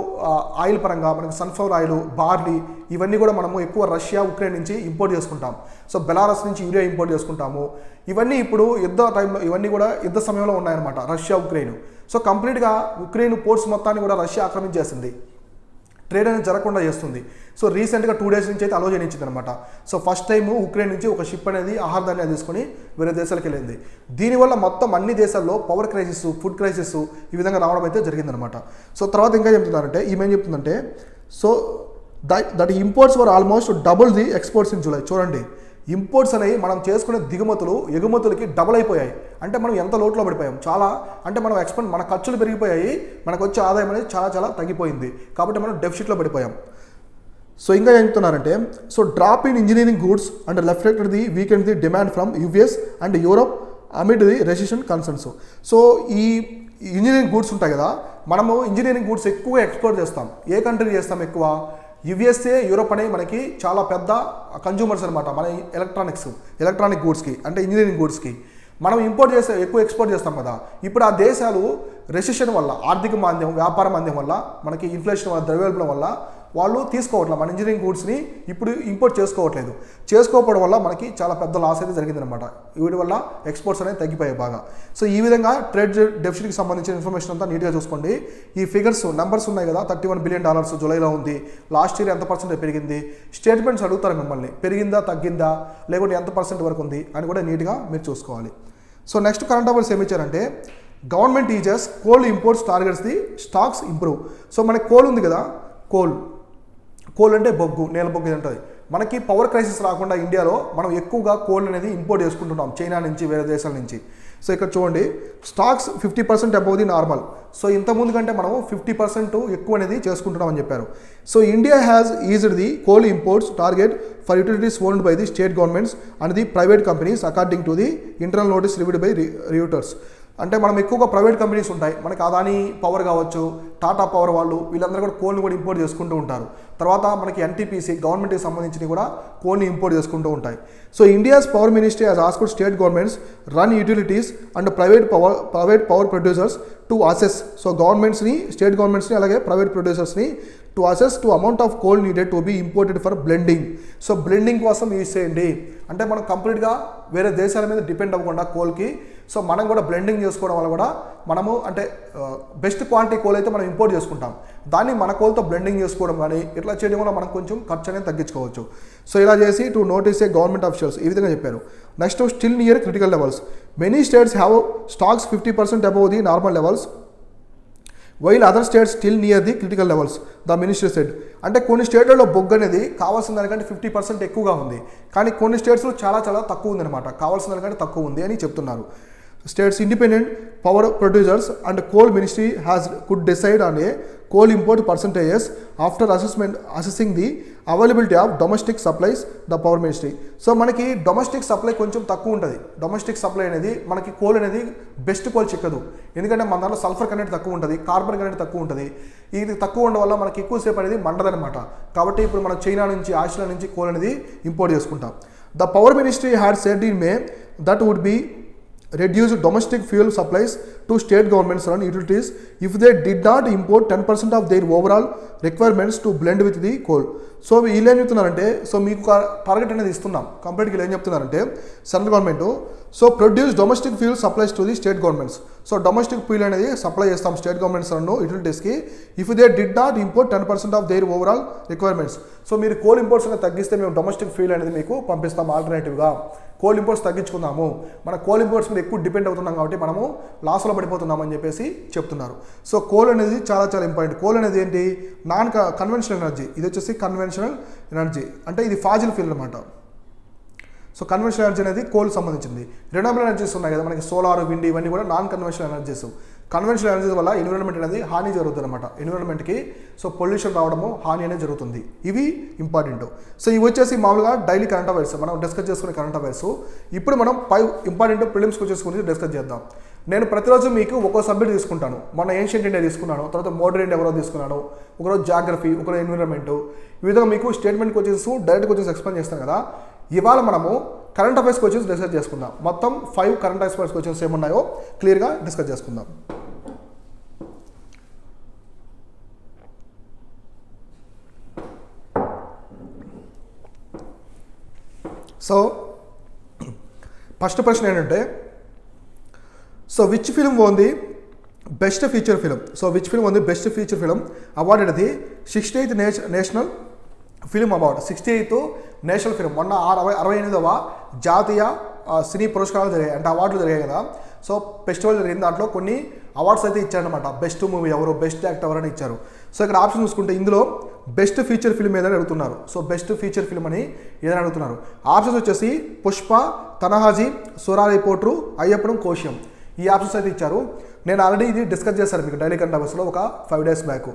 ఆయిల్ పరంగా మనకి సన్ఫ్లవర్ ఆయిల్, బార్లీ ఇవన్నీ కూడా మనము ఎక్కువ రష్యా ఉక్రెయిన్ నుంచి ఇంపోర్ట్ చేసుకుంటాం. సో బెలారస్ నుంచి యూరియా ఇంపోర్ట్ చేసుకుంటాము. ఇవన్నీ ఇప్పుడు యుద్ధ టైంలో, ఇవన్నీ కూడా యుద్ధ సమయంలో ఉన్నాయన్నమాట రష్యా ఉక్రెయిన్. సో కంప్లీట్గా ఉక్రెయిన్ పోర్ట్స్ మొత్తాన్ని కూడా రష్యా ఆక్రమించేసింది, ట్రేడ్ అనేది జరగకుండా చేస్తుంది. సో రీసెంట్గా 2 days నుంచి అయితే అలో చేయనిచ్చింది అనమాట. సో ఫస్ట్ టైం ఉక్రెయిన్ నుంచి ఒక షిప్ అనేది ఆహార ధాన్యాలు తీసుకొని వేరే దేశాలకు వెళ్ళింది. దీనివల్ల మొత్తం అన్ని దేశాల్లో పవర్ క్రైసిస్, ఫుడ్ క్రైసిస్ ఈ విధంగా రావడం అయితే జరిగిందనమాట. సో తర్వాత ఇంకా చెప్తున్నారంటే, ఈమెం చెప్తుందంటే, so that imports were almost double the exports in July. చూడండి, ఇంపోర్ట్స్ అనేవి మనం చేసుకునే దిగుమతులు ఎగుమతులకి డబుల్ అయిపోయాయి. అంటే మనం ఎంత లోట్లో పడిపోయాం, చాలా అంటే మనం మన ఖర్చులు పెరిగిపోయాయి, మనకు వచ్చే ఆదాయం అనేది చాలా చాలా తగ్గిపోయింది. కాబట్టి మనం డెఫిసిట్లో పడిపోయాం. సో ఇంకా ఏం చెప్తున్నారంటే, so drop in engineering goods and reflected the weekend the demand from US and Europe amid the recession concerns. So ఈ ఇంజనీరింగ్ గూడ్స్ ఉంటాయి కదా, మనము ఇంజనీరింగ్ గూడ్స్ ఎక్కువగా ఎక్స్పోర్ట్ చేస్తాం. ఏ కంట్రీ చేస్తాం ఎక్కువ? యుఎస్ఏ, యూరోప్ అనేవి మనకి చాలా పెద్ద కన్జ్యూమర్స్ అనమాట మన ఎలక్ట్రానిక్ గూడ్స్కి, అంటే ఇంజనీరింగ్ గూడ్స్కి. మనం ఇంపోర్ట్ చేస్తే ఎక్కువ ఎక్స్పోర్ట్ చేస్తాం కదా. ఇప్పుడు ఆ దేశాలు రెసిషన్ వల్ల, ఆర్థిక మాంద్యం, వ్యాపార మాంద్యం వల్ల, మనకి ఇన్ఫ్లేషన్ వల్ల, ద్రవ్యోల్బణం వల్ల వాళ్ళు తీసుకోవట్లేదు, మన ఇంజనీరింగ్ గూడ్స్ని ఇప్పుడు ఇంపోర్ట్ చేసుకోవట్లేదు. చేసుకోకపోవడం వల్ల మనకి చాలా పెద్ద లాస్ అయితే జరిగిందనమాట. వీటి వల్ల ఎక్స్పోర్ట్స్ అనేది తగ్గిపోయాయి బాగా. సో ఈ విధంగా ట్రేడ్ డెఫిసిట్కి సంబంధించిన ఇన్ఫర్మేషన్ అంతా నీట్గా చూసుకోండి. ఈ ఫిగర్స్, నెంబర్స్ ఉన్నాయి కదా, $31 billion జూలైలో ఉంది. లాస్ట్ ఇయర్ ఎంత పర్సెంట్ పెరిగింది, స్టేట్మెంట్స్ అడుగుతారు మిమ్మల్ని, పెరిగిందా తగ్గిందా, లేకుంటే ఎంత పర్సెంట్ వరకు ఉంది అని కూడా నీట్గా మీరు చూసుకోవాలి. సో నెక్స్ట్ కరెంట్ అఫైర్స్ ఏమి ఇచ్చారంటే, government eases coal imports targets the stocks improve. So మనకి కోల్ ఉంది కదా, కోల్ అంటే బొగ్గు, నేల బొగ్గు ఇది ఉంటుంది. మనకి పవర్ క్రైసిస్ రాకుండా ఇండియాలో మనం ఎక్కువగా కోల్ అనేది ఇంపోర్ట్ చేసుకుంటున్నాం చైనా నుంచి, వేరే దేశాల నుంచి. సో ఇక్కడ చూడండి, stocks 50% above the normal. So ఇంతకుముందు కంటే మనం 50% ఎక్కువ అనేది చేసుకుంటున్నామని చెప్పారు. So India has eased the coal imports target for utilities owned by the state governments and the private companies according to the internal notice reviewed by Reuters. అంటే మనం ఎక్కువగా ప్రైవేట్ కంపెనీస్ ఉంటాయి, మనకి అదానీ పవర్ కావచ్చు, టాటా పవర్ వాళ్ళు, వీళ్ళందరూ కూడా కోల్ని కూడా ఇంపోర్ట్ చేసుకుంటూ ఉంటారు. తర్వాత మనకి ఎన్టీపీసీ గవర్నమెంట్కి సంబంధించినవి కూడా కోల్ని ఇంపోర్ట్ చేసుకుంటూ ఉంటాయి. So India's power ministry has asked state governments run utilities and private power producers to assess. So గవర్నమెంట్స్ని, స్టేట్ గవర్నమెంట్స్ని అలాగే ప్రైవేట్ ప్రొడ్యూసర్స్ని to assess to amount of coal needed to be imported for blending. So blending కోసం use చేయండి. అంటే మనం కంప్లీట్గా వేరే దేశాల మీద డిపెండ్ అవ్వకుండా కోల్కి, సో మనం కూడా బ్లెండింగ్ చేసుకోవడం వల్ల కూడా మనము అంటే బెస్ట్ క్వాలిటీ కోల్ అయితే మనం ఇంపోర్ట్ చేసుకుంటాం, దాన్ని మన కోల్తో బ్లెండింగ్ చేసుకోవడం కానీ ఇట్లా చేయడం వల్ల మనం కొంచెం ఖర్చు అనేది తగ్గించుకోవచ్చు. సో ఇలా చేసి to notice A government officials ఈ విధంగా చెప్పారు. Next, still near critical levels. Many states have stocks 50% above the normal levels while other states still near the critical levels, the ministry said. అంటే కొన్ని స్టేట్లలో బొగ్గు అనేది కావాల్సిన దానికంటే 50% ఎక్కువగా ఉంది, కానీ కొన్ని స్టేట్స్లో చాలా చాలా తక్కువ ఉందన్నమాట, కావాల్సిన దానికంటే తక్కువ ఉంది అని చెప్తున్నారు. states independent power producers and coal ministry could decide on a coal import percentages after assessing the availability of domestic supplies the power ministry. So మనకి డొమెస్టిక్ సప్లై కొంచెం తక్కువ ఉంటుంది. డొమెస్టిక్ సప్లై అనేది మనకి కోల్ అనేది బెస్ట్ కోల్ చిక్కదు, ఎందుకంటే మన దాంట్లో సల్ఫర్ కంటెంట్ తక్కువ ఉంటుంది, కార్బన్ కంటెంట్ తక్కువ ఉంటుంది. ఇది తక్కువ ఉండడం వల్ల మనకి ఎక్కువసేపు అనేది మండదనమాట. కాబట్టి ఇప్పుడు మనం చైనా నుంచి ఆస్ట్రేలియా నుంచి కోల్ అనేది ఇంపోర్ట్ చేసుకుంటాం. The power ministry had said in May that would be reduce domestic fuel supplies to state governments and utilities if they did not import 10% of their overall requirements to blend with the coal. So వీళ్ళు ఏం చెప్తున్నారంటే, so మీకు target అనేది ఇస్తున్నాం కంప్లీట్గా. వీళ్ళు ఏం చెప్తున్నారంటే central government so produce domestic fuel supplies to the state governments. So domestic fuel అనేది సప్లై చేస్తాం స్టేట్ గవర్నమెంట్స్ అండ్ యూటిలిటీస్కి if they did not import 10% of their overall requirements. So మీరు కోల్ ఇంపోర్ట్స్ అనేది తగ్గిస్తే మేము డొమెస్టిక్ ఫ్యూల్ అనేది మీకు పంపిస్తాం ఆల్టర్నేటివ్గా. కోల్ ఇంపోర్ట్స్ తగ్గించుకుందాము, మన కోల్ ఇంపోర్ట్స్ మీద ఎక్కువ డిపెండ్ అవుతున్నాం కాబట్టి మనము లాస్లో పడిపోతున్నామని చెప్పేసి చెప్తున్నారు. సో కోల్ అనేది చాలా చాలా ఇంపార్టెంట్. కోల్ అనేది ఏంటి, నాన్ కన్వెన్షనల్ ఎనర్జీ. ఇది వచ్చేసి కన్వెన్షనల్ ఎనర్జీ అంటే ఇది ఫాజిల్ ఫ్యూల్ అనమాట. సో కన్వెన్షనల్ ఎనర్జీ అనేది కోల్ సంబంధించింది. రెన్యూవబుల్ ఎనర్జీస్ ఉన్నాయి కదా మనకి, సోలార్, విండ్, ఇవన్నీ కూడా non conventional energies. Conventional energies వల్ల ఎన్విరాన్మెంట్ అనేది హాని జరుగుతుంది అనమాట. ఎన్విరాన్మెంట్కి సో పొల్యూషన్ రావడము, హాని అనేది జరుగుతుంది. ఇవి ఇంపార్టెంట్. సో ఇవి వచ్చేసి మామూలుగా డైలీ కరెంట్ అఫైర్స్ మనం డిస్కస్ చేసుకునే కరెంట్ అఫైర్స్. ఇప్పుడు మనం 5 ఇంపార్టెంట్ ప్రిలిమ్స్ క్వశ్చన్స్ గురించి డిస్కస్ చేద్దాం. నేను ప్రతిరోజు మీకు ఒక్కో సబ్జెక్ట్ తీసుకుంటాను. మన ఏన్షియంట్ ఇండియా తీసుకున్నాను, తర్వాత మోడర్న్ ఇండియా ఒకరోజు తీసుకున్నాను, ఒకరోజు జాగ్రఫీ, ఒకరోజు ఎన్విరాన్మెంట్. ఈ విధంగా మీకు statement questions, direct questions explain చేస్తాను కదా. ఇవాళ మనము కరెంట్ అఫైర్స్ క్వశ్చన్స్ డిస్కస్ చేసుకుందాం. మొత్తం 5 కరెంట్ అఫైర్స్ క్వశ్చన్స్ ఏమున్నాయో క్లియర్గా డిస్కస్ చేసుకుందాం. సో ఫస్ట్ ప్రశ్న ఏంటంటే, so which film won the best feature film. So which film won the best feature film award అనేది 68th national film award. 68th national film. మొన్న 68వ జాతీయ సినీ పురస్కారాలు జరిగాయి, అంటే అవార్డులు జరిగాయి కదా. సో ఫెస్టివల్ జరిగింది, దాంట్లో కొన్ని అవార్డ్స్ అయితే ఇచ్చారనమాట. బెస్ట్ మూవీ ఎవరు, బెస్ట్ యాక్టర్ ఎవరని ఇచ్చారు. సో ఇక్కడ ఆప్షన్ చూసుకుంటే ఇందులో బెస్ట్ ఫీచర్ ఫిల్మ్ ఏదని అడుగుతున్నారు. సో బెస్ట్ ఫీచర్ ఫిల్మ్ అని ఏదని అడుగుతున్నారు. ఆప్షన్స్ వచ్చేసి పుష్ప, తనహాజీ, సురారి పోట్రు, అయ్యప్పడం, కోశ్యం. ఈ ఆప్షన్స్ అయితే ఇచ్చారు. నేను ఆల్రెడీ ఇది డిస్కస్ చేశాను మీకు డైలీ కరెంట్ అఫైర్స్లో ఒక 5 days బ్యాక్.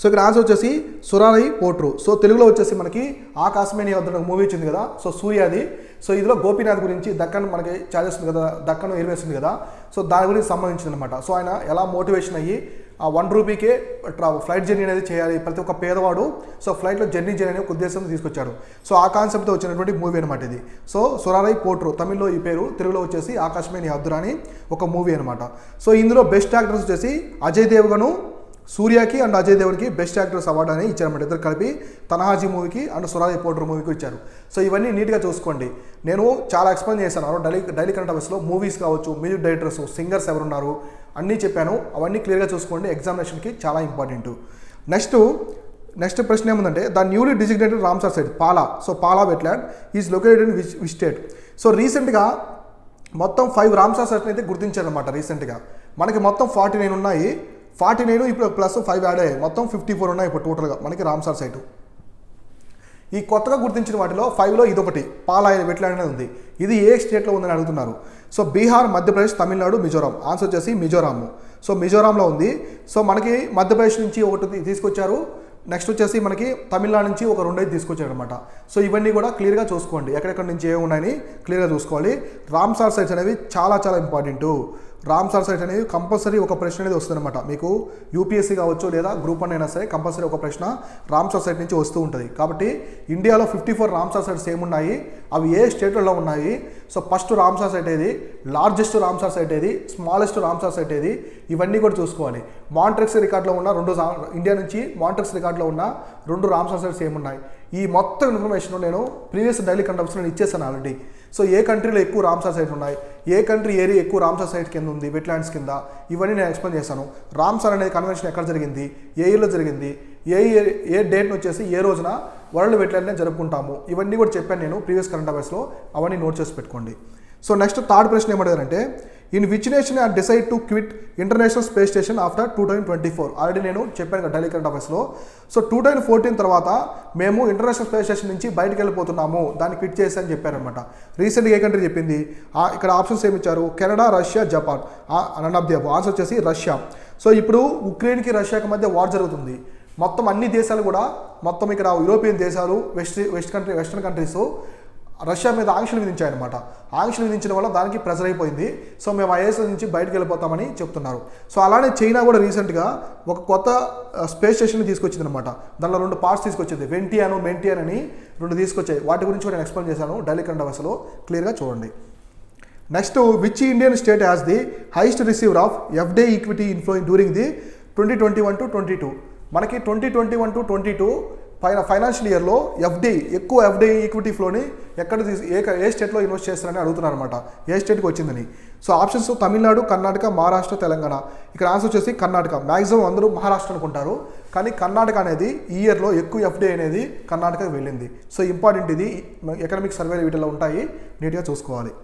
సో ఇక్కడ ఆన్సర్ వచ్చేసి సురారి పోట్రు. సో తెలుగులో వచ్చేసి మనకి ఆకాశమే నీ వద్ద మూవీ వచ్చింది కదా, సో సూర్యాది. సో ఇందులో గోపీనాథ్ గురించి, దక్కన్ మనకి ఛార్జెస్ ఉంది కదా, దక్కన్ ఎయిర్వేస్ ఉంది కదా, సో దాని గురించి సంబంధించింది అనమాట. సో ఆయన ఎలా మోటివేషన్ అయ్యి ఆ 1 రూపీకే ఫ్లైట్ జర్నీ అనేది చేయాలి ప్రతి ఒక్క పేదవాడు, సో ఫ్లైట్లో జర్నీ చేయాలని ఒక ఉద్దేశంతో తీసుకొచ్చాడు. సో ఆ కాన్సెప్ట్తో వచ్చినటువంటి మూవీ అనమాట ఇది. సో సురారై పోట్రు, తమిళ్లో ఈ పేరు, తెలుగులో వచ్చేసి ఆకాశమే నీ హద్దురా అని ఒక మూవీ అనమాట. సో ఇందులో బెస్ట్ యాక్టర్స్ వచ్చేసి అజయ్ దేవ్గను, సూర్యకి అండ్ అజయ్ దేవ్కి బెస్ట్ యాక్టర్స్ అవార్డు అని ఇచ్చారన్నమాట. ఇద్దరు కలిపి తనహాజీ మూవీకి అండ్ సురారై పోట్రు మూవీకి ఇచ్చారు. సో ఇవన్నీ నీట్గా చూసుకోండి. నేను చాలా ఎక్స్ప్లెయిన్ చేశాను డైలీ కరెంట్ అఫైర్స్లో. మూవీస్ కావచ్చు, మ్యూజిక్ డైరెక్టర్స్, సింగర్స్ ఎవరున్నారు అన్నీ చెప్పాను. అవన్నీ క్లియర్గా చూసుకోండి, ఎగ్జామినేషన్కి చాలా ఇంపార్టెంట్. నెక్స్ట్ ప్రశ్న ఏముందంటే, the newly designated Ramsar site Pala. So Pala wetland is located in which state. So రీసెంట్గా మొత్తం 5 రామ్సార్ సైట్ని అయితే గుర్తించారనమాట. రీసెంట్గా మనకి మొత్తం 49 ఉన్నాయి. 49 ఇప్పుడు ప్లస్ 5 యాడ్ అయ్యాయి, మొత్తం 54 ఉన్నాయి ఇప్పుడు టోటల్గా మనకి రామ్సార్ సైటు. ఈ కొత్తగా గుర్తించిన వాటిలో 5లో ఇదొకటి పాలా వెట్లాండ్ అనేది ఉంది. ఇది ఏ స్టేట్లో ఉందని అడుగుతున్నారు. సో బీహార్, మధ్యప్రదేశ్, తమిళనాడు, మిజోరాం. ఆన్సర్ వచ్చేసి మిజోరాము. సో మిజోరాంలో ఉంది. సో మనకి మధ్యప్రదేశ్ నుంచి ఒకటి తీసుకొచ్చారు, నెక్స్ట్ వచ్చేసి మనకి తమిళనాడు నుంచి ఒక 2 తీసుకొచ్చారు అనమాట. సో ఇవన్నీ కూడా క్లియర్గా చూసుకోండి, ఎక్కడెక్కడి నుంచి ఏ ఉన్నాయని క్లియర్గా చూసుకోవాలి. రామ్సార్ సైట్స్ అనేవి చాలా చాలా ఇంపార్టెంట్. రామ్సార్ సైట్ అనేది కంపల్సరీ ఒక ప్రశ్న అనేది వస్తుందన్నమాట. మీకు యూపీఎస్సీ కావచ్చు లేదా గ్రూప్ 1 అయినా సరే కంపల్సరీ ఒక ప్రశ్న రామ్సార్ సైట్ నుంచి వస్తూ ఉంటుంది. కాబట్టి ఇండియాలో 54 రామ్సార్ సైట్స్ ఏమున్నాయి, అవి ఏ స్టేట్లలో ఉన్నాయి, సో ఫస్ట్ రామ్సార్ సైట్ ఏది, లార్జెస్ట్ రామ్సార్ సైట్ ఏది, స్మాలెస్ట్ రామ్సార్ సైట్ ఏది, ఇవన్నీ కూడా చూసుకోవాలి. మాంట్రెక్స్ రికార్డులో ఉన్న 2 ఇండియా నుంచి మాంట్రెక్స్ రికార్డులో ఉన్న 2 రామ్సార్ సైట్స్ ఏమున్నాయి, ఈ మొత్తం ఇన్ఫర్మేషన్ నేను ప్రీవియస్ డైలీ కరెంట్ అఫైర్స్లో నేను ఇచ్చేసాను ఆల్రెడీ. సో ఏ కంట్రీలో ఎక్కువ రామ్సార్ సైట్స్ ఉన్నాయి, ఏ కంట్రీ ఏరియా ఎక్కువ రామ్సార్ సైట్ కింద ఉంది, వెట్లాండ్స్ కింద, ఇవన్నీ నేను ఎక్స్ప్లెయిన్ చేశాను. రామ్సార్ అనేది కన్వెన్షన్ ఎక్కడ జరిగింది, ఏ ఇయర్లో జరిగింది, ఏ డేట్ని వచ్చేసి ఏ రోజున వరల్డ్ వెట్లాండ్నే జరుపుకుంటాము, ఇవన్నీ కూడా చెప్పాను నేను ప్రీవియస్ కరెంట్ అఫైర్స్లో. అవన్నీ నోట్ చేసి పెట్టుకోండి. సో నెక్స్ట్ థర్డ్ ప్రశ్న ఏమంటారంటే, in which nation are decide to quit international space station after 2024. Already నేను చెప్పాను కదా డైలీ కరెంట్ అఫైర్స్లో. సో 2014 తర్వాత మేము ఇంటర్నేషనల్ స్పేస్ స్టేషన్ నుంచి బయటకు వెళ్ళిపోతున్నాము, దాన్ని క్విట్ చేసి అని చెప్పారనమాట. రీసెంట్గా ఏ కంట్రీ చెప్పింది? ఇక్కడ ఆప్షన్స్ ఏమి ఇచ్చారు? Canada, Russia, Japan. None of the above. Answer వచ్చేసి రష్యా. సో ఇప్పుడు ఉక్రెయిన్కి రష్యాకి మధ్య వార్ జరుగుతుంది. మొత్తం అన్ని దేశాలు కూడా, మొత్తం ఇక్కడ యూరోపియన్ దేశాలు, వెస్టర్న్ కంట్రీస్ రష్యా మీద ఆంక్షలు విధించాయన్నమాట. ఆంక్షలు విధించడం వల్ల దానికి ప్రెజర్ అయిపోయింది. సో మేము ఐఎస్ నుంచి బయటకు వెళ్ళిపోతామని చెప్తున్నారు. సో అలానే చైనా కూడా రీసెంట్గా ఒక కొత్త స్పేస్ స్టేషన్ తీసుకొచ్చింది అనమాట. దానిలో 2 పార్ట్స్ తీసుకొచ్చింది, వెంటియాన్ అని 2 తీసుకొచ్చాయి. వాటి గురించి కూడా నేను ఎక్స్ప్లెయిన్ చేశాను డైలీ కరెంట్ అఫైర్స్లో, క్లియర్గా చూడండి. Next, which Indian state has the highest receiver of FDI equity inflowing during the 2021-22. మనకి 2021-22 ఫైనాన్షియల్ ఇయర్లో ఎక్కువ ఎఫ్డిఐ ఈక్విటీ ఫ్లోని ఏ స్టేట్లో ఇన్వెస్ట్ చేస్తారని అడుగుతున్నారు అనమాట. ఏ స్టేట్కి వచ్చిందని. So options Tamil Nadu, Karnataka, Maharashtra, Telangana. ఇక్కడ ఆన్సర్ వచ్చేసి కర్ణాటక. మ్యాక్సిమం అందరూ మహారాష్ట్ర అనుకుంటారు, కానీ కర్ణాటక అనేది ఈ ఇయర్లో ఎక్కువ ఎఫ్డిఐ అనేది కర్ణాటకకి వెళ్ళింది. సో ఇంపార్టెంట్, ఇది ఎకనామిక్ సర్వేలు వీటిలో ఉంటాయి, నీట్గా చూసుకోవాలి.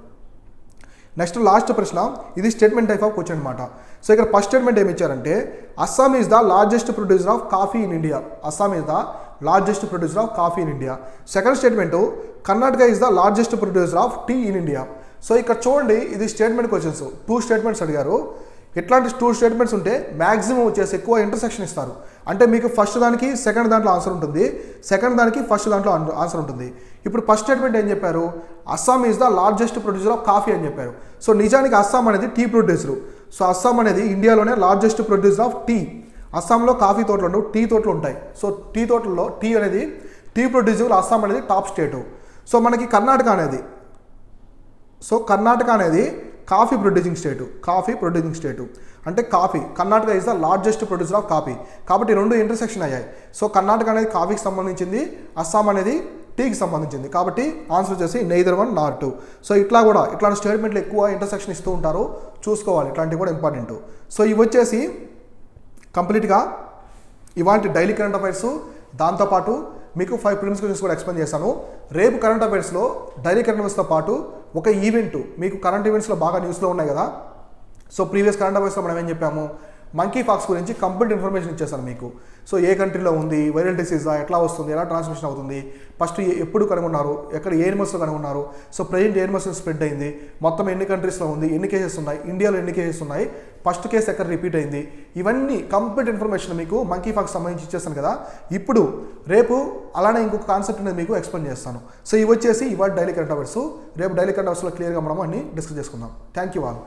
నెక్స్ట్ లాస్ట్ ప్రశ్న, ఇది స్టేట్మెంట్ టైప్ ఆఫ్ క్వశ్చన్ అనమాట. సో ఇక్కడ ఫస్ట్ స్టేట్మెంట్ ఏమి ఇచ్చారంటే, Assam is the largest producer of coffee in India. Assam is the largest producer of coffee in India. Second statement, Karnataka is the largest producer of tea in India. So ఇక్కడ చూడండి, ఇది statement questions. 2 statements అడిగారు. ఇట్లాంటి 2 statements ఉంటే maximum వచ్చేసి ఎక్కువ intersection ఇస్తారు. అంటే మీకు ఫస్ట్ దానికి సెకండ్ దాంట్లో ఆన్సర్ ఉంటుంది, సెకండ్ దానికి ఫస్ట్ దాంట్లో ఆన్సర్ ఉంటుంది. ఇప్పుడు ఫస్ట్ స్టేట్మెంట్ ఏం చెప్పారు? Assam is the largest producer of coffee అని చెప్పారు. సో నిజానికి అస్సాం అనేది టీ ప్రొడ్యూసరు. సో అస్సాం అనేది ఇండియాలోనే లార్జెస్ట్ ప్రొడ్యూసర్ ఆఫ్ టీ. అస్సాంలో కాఫీ తోటలు ఉండవు, టీ తోటలు ఉంటాయి. సో టీ తోటల్లో టీ ప్రొడ్యూసర్ అస్సాం అనేది టాప్ స్టేటు. సో మనకి కర్ణాటక అనేది కాఫీ ప్రొడ్యూసింగ్ స్టేటు. అంటే coffee, Karnataka is the largest producer of coffee. కాబట్టి 2 ఇంటర్సెక్షన్ అయ్యాయి. సో కర్ణాటక అనేది కాఫీకి సంబంధించింది, అస్సాం అనేది టీకి సంబంధించింది. కాబట్టి ఆన్సర్ వచ్చేసి నెయిదర్ 1 nor 2. సో ఇట్లాంటి స్టేట్మెంట్లు ఎక్కువ ఇంటర్సెక్షన్ ఇస్తూ ఉంటారు, చూసుకోవాలి. ఇట్లాంటివి కూడా ఇంపార్టెంట్. సో ఇవి వచ్చేసి కంప్లీట్గా ఇవాంటి డైలీ కరెంట్ అఫైర్స్. దాంతోపాటు మీకు 5 ప్రిలిమ్స్ క్వశ్చన్స్ కూడా ఎక్స్ప్లెయిన్ చేశాను. రేపు కరెంట్ అఫైర్స్లో డైలీ కరెంట్ అఫైర్స్తో పాటు ఒక ఈవెంట్, మీకు కరెంట్ ఈవెంట్స్లో బాగా న్యూస్లో ఉన్నాయి కదా. సో ప్రీవియస్ కరెంట్ అఫైర్స్లో మనం ఏం చెప్పాము? మంకీ పాక్స్ గురించి కంప్లీట్ ఇన్ఫర్మేషన్ ఇచ్చేసాను మీకు. సో ఏ కంట్రీలో ఉంది, వైరల్ డిసీజా, ఎట్లా వస్తుంది, ఎలా ట్రాన్స్మిషన్ అవుతుంది, ఫస్ట్ ఎప్పుడు కనుగొన్నారు, ఎక్కడ ఏ ఎనిమల్స్లో కనుగొన్నారు, సో ప్రజెంట్ ఏ ఎనిమల్స్ స్ప్రెడ్ అయింది, మొత్తం ఎన్ని కంట్రీస్లో ఉంది, ఎన్ని కేసెస్ ఉన్నాయి, ఇండియాలో ఎన్ని కేసెస్ ఉన్నాయి, ఫస్ట్ కేసు ఎక్కడ రిపీట్ అయింది, ఇవన్నీ కంప్లీట్ ఇన్ఫర్మేషన్ మీకు మంకీ పాక్స్ సంబంధించి ఇచ్చేస్తాను కదా. ఇప్పుడు రేపు అలానే ఇంకొక కాన్సెప్ట్ అనేది మీకు ఎక్స్ప్లెయిన్ చేస్తాను. సో ఇవి వచ్చేసి ఇవాళ డైలీ కరెంట్ అఫైర్స్. రేపు డైలీ కరెంట్ అఫైర్స్లో క్లియర్గా మనం అన్ని డిస్కస్ చేసుకుందాం. Thank you all.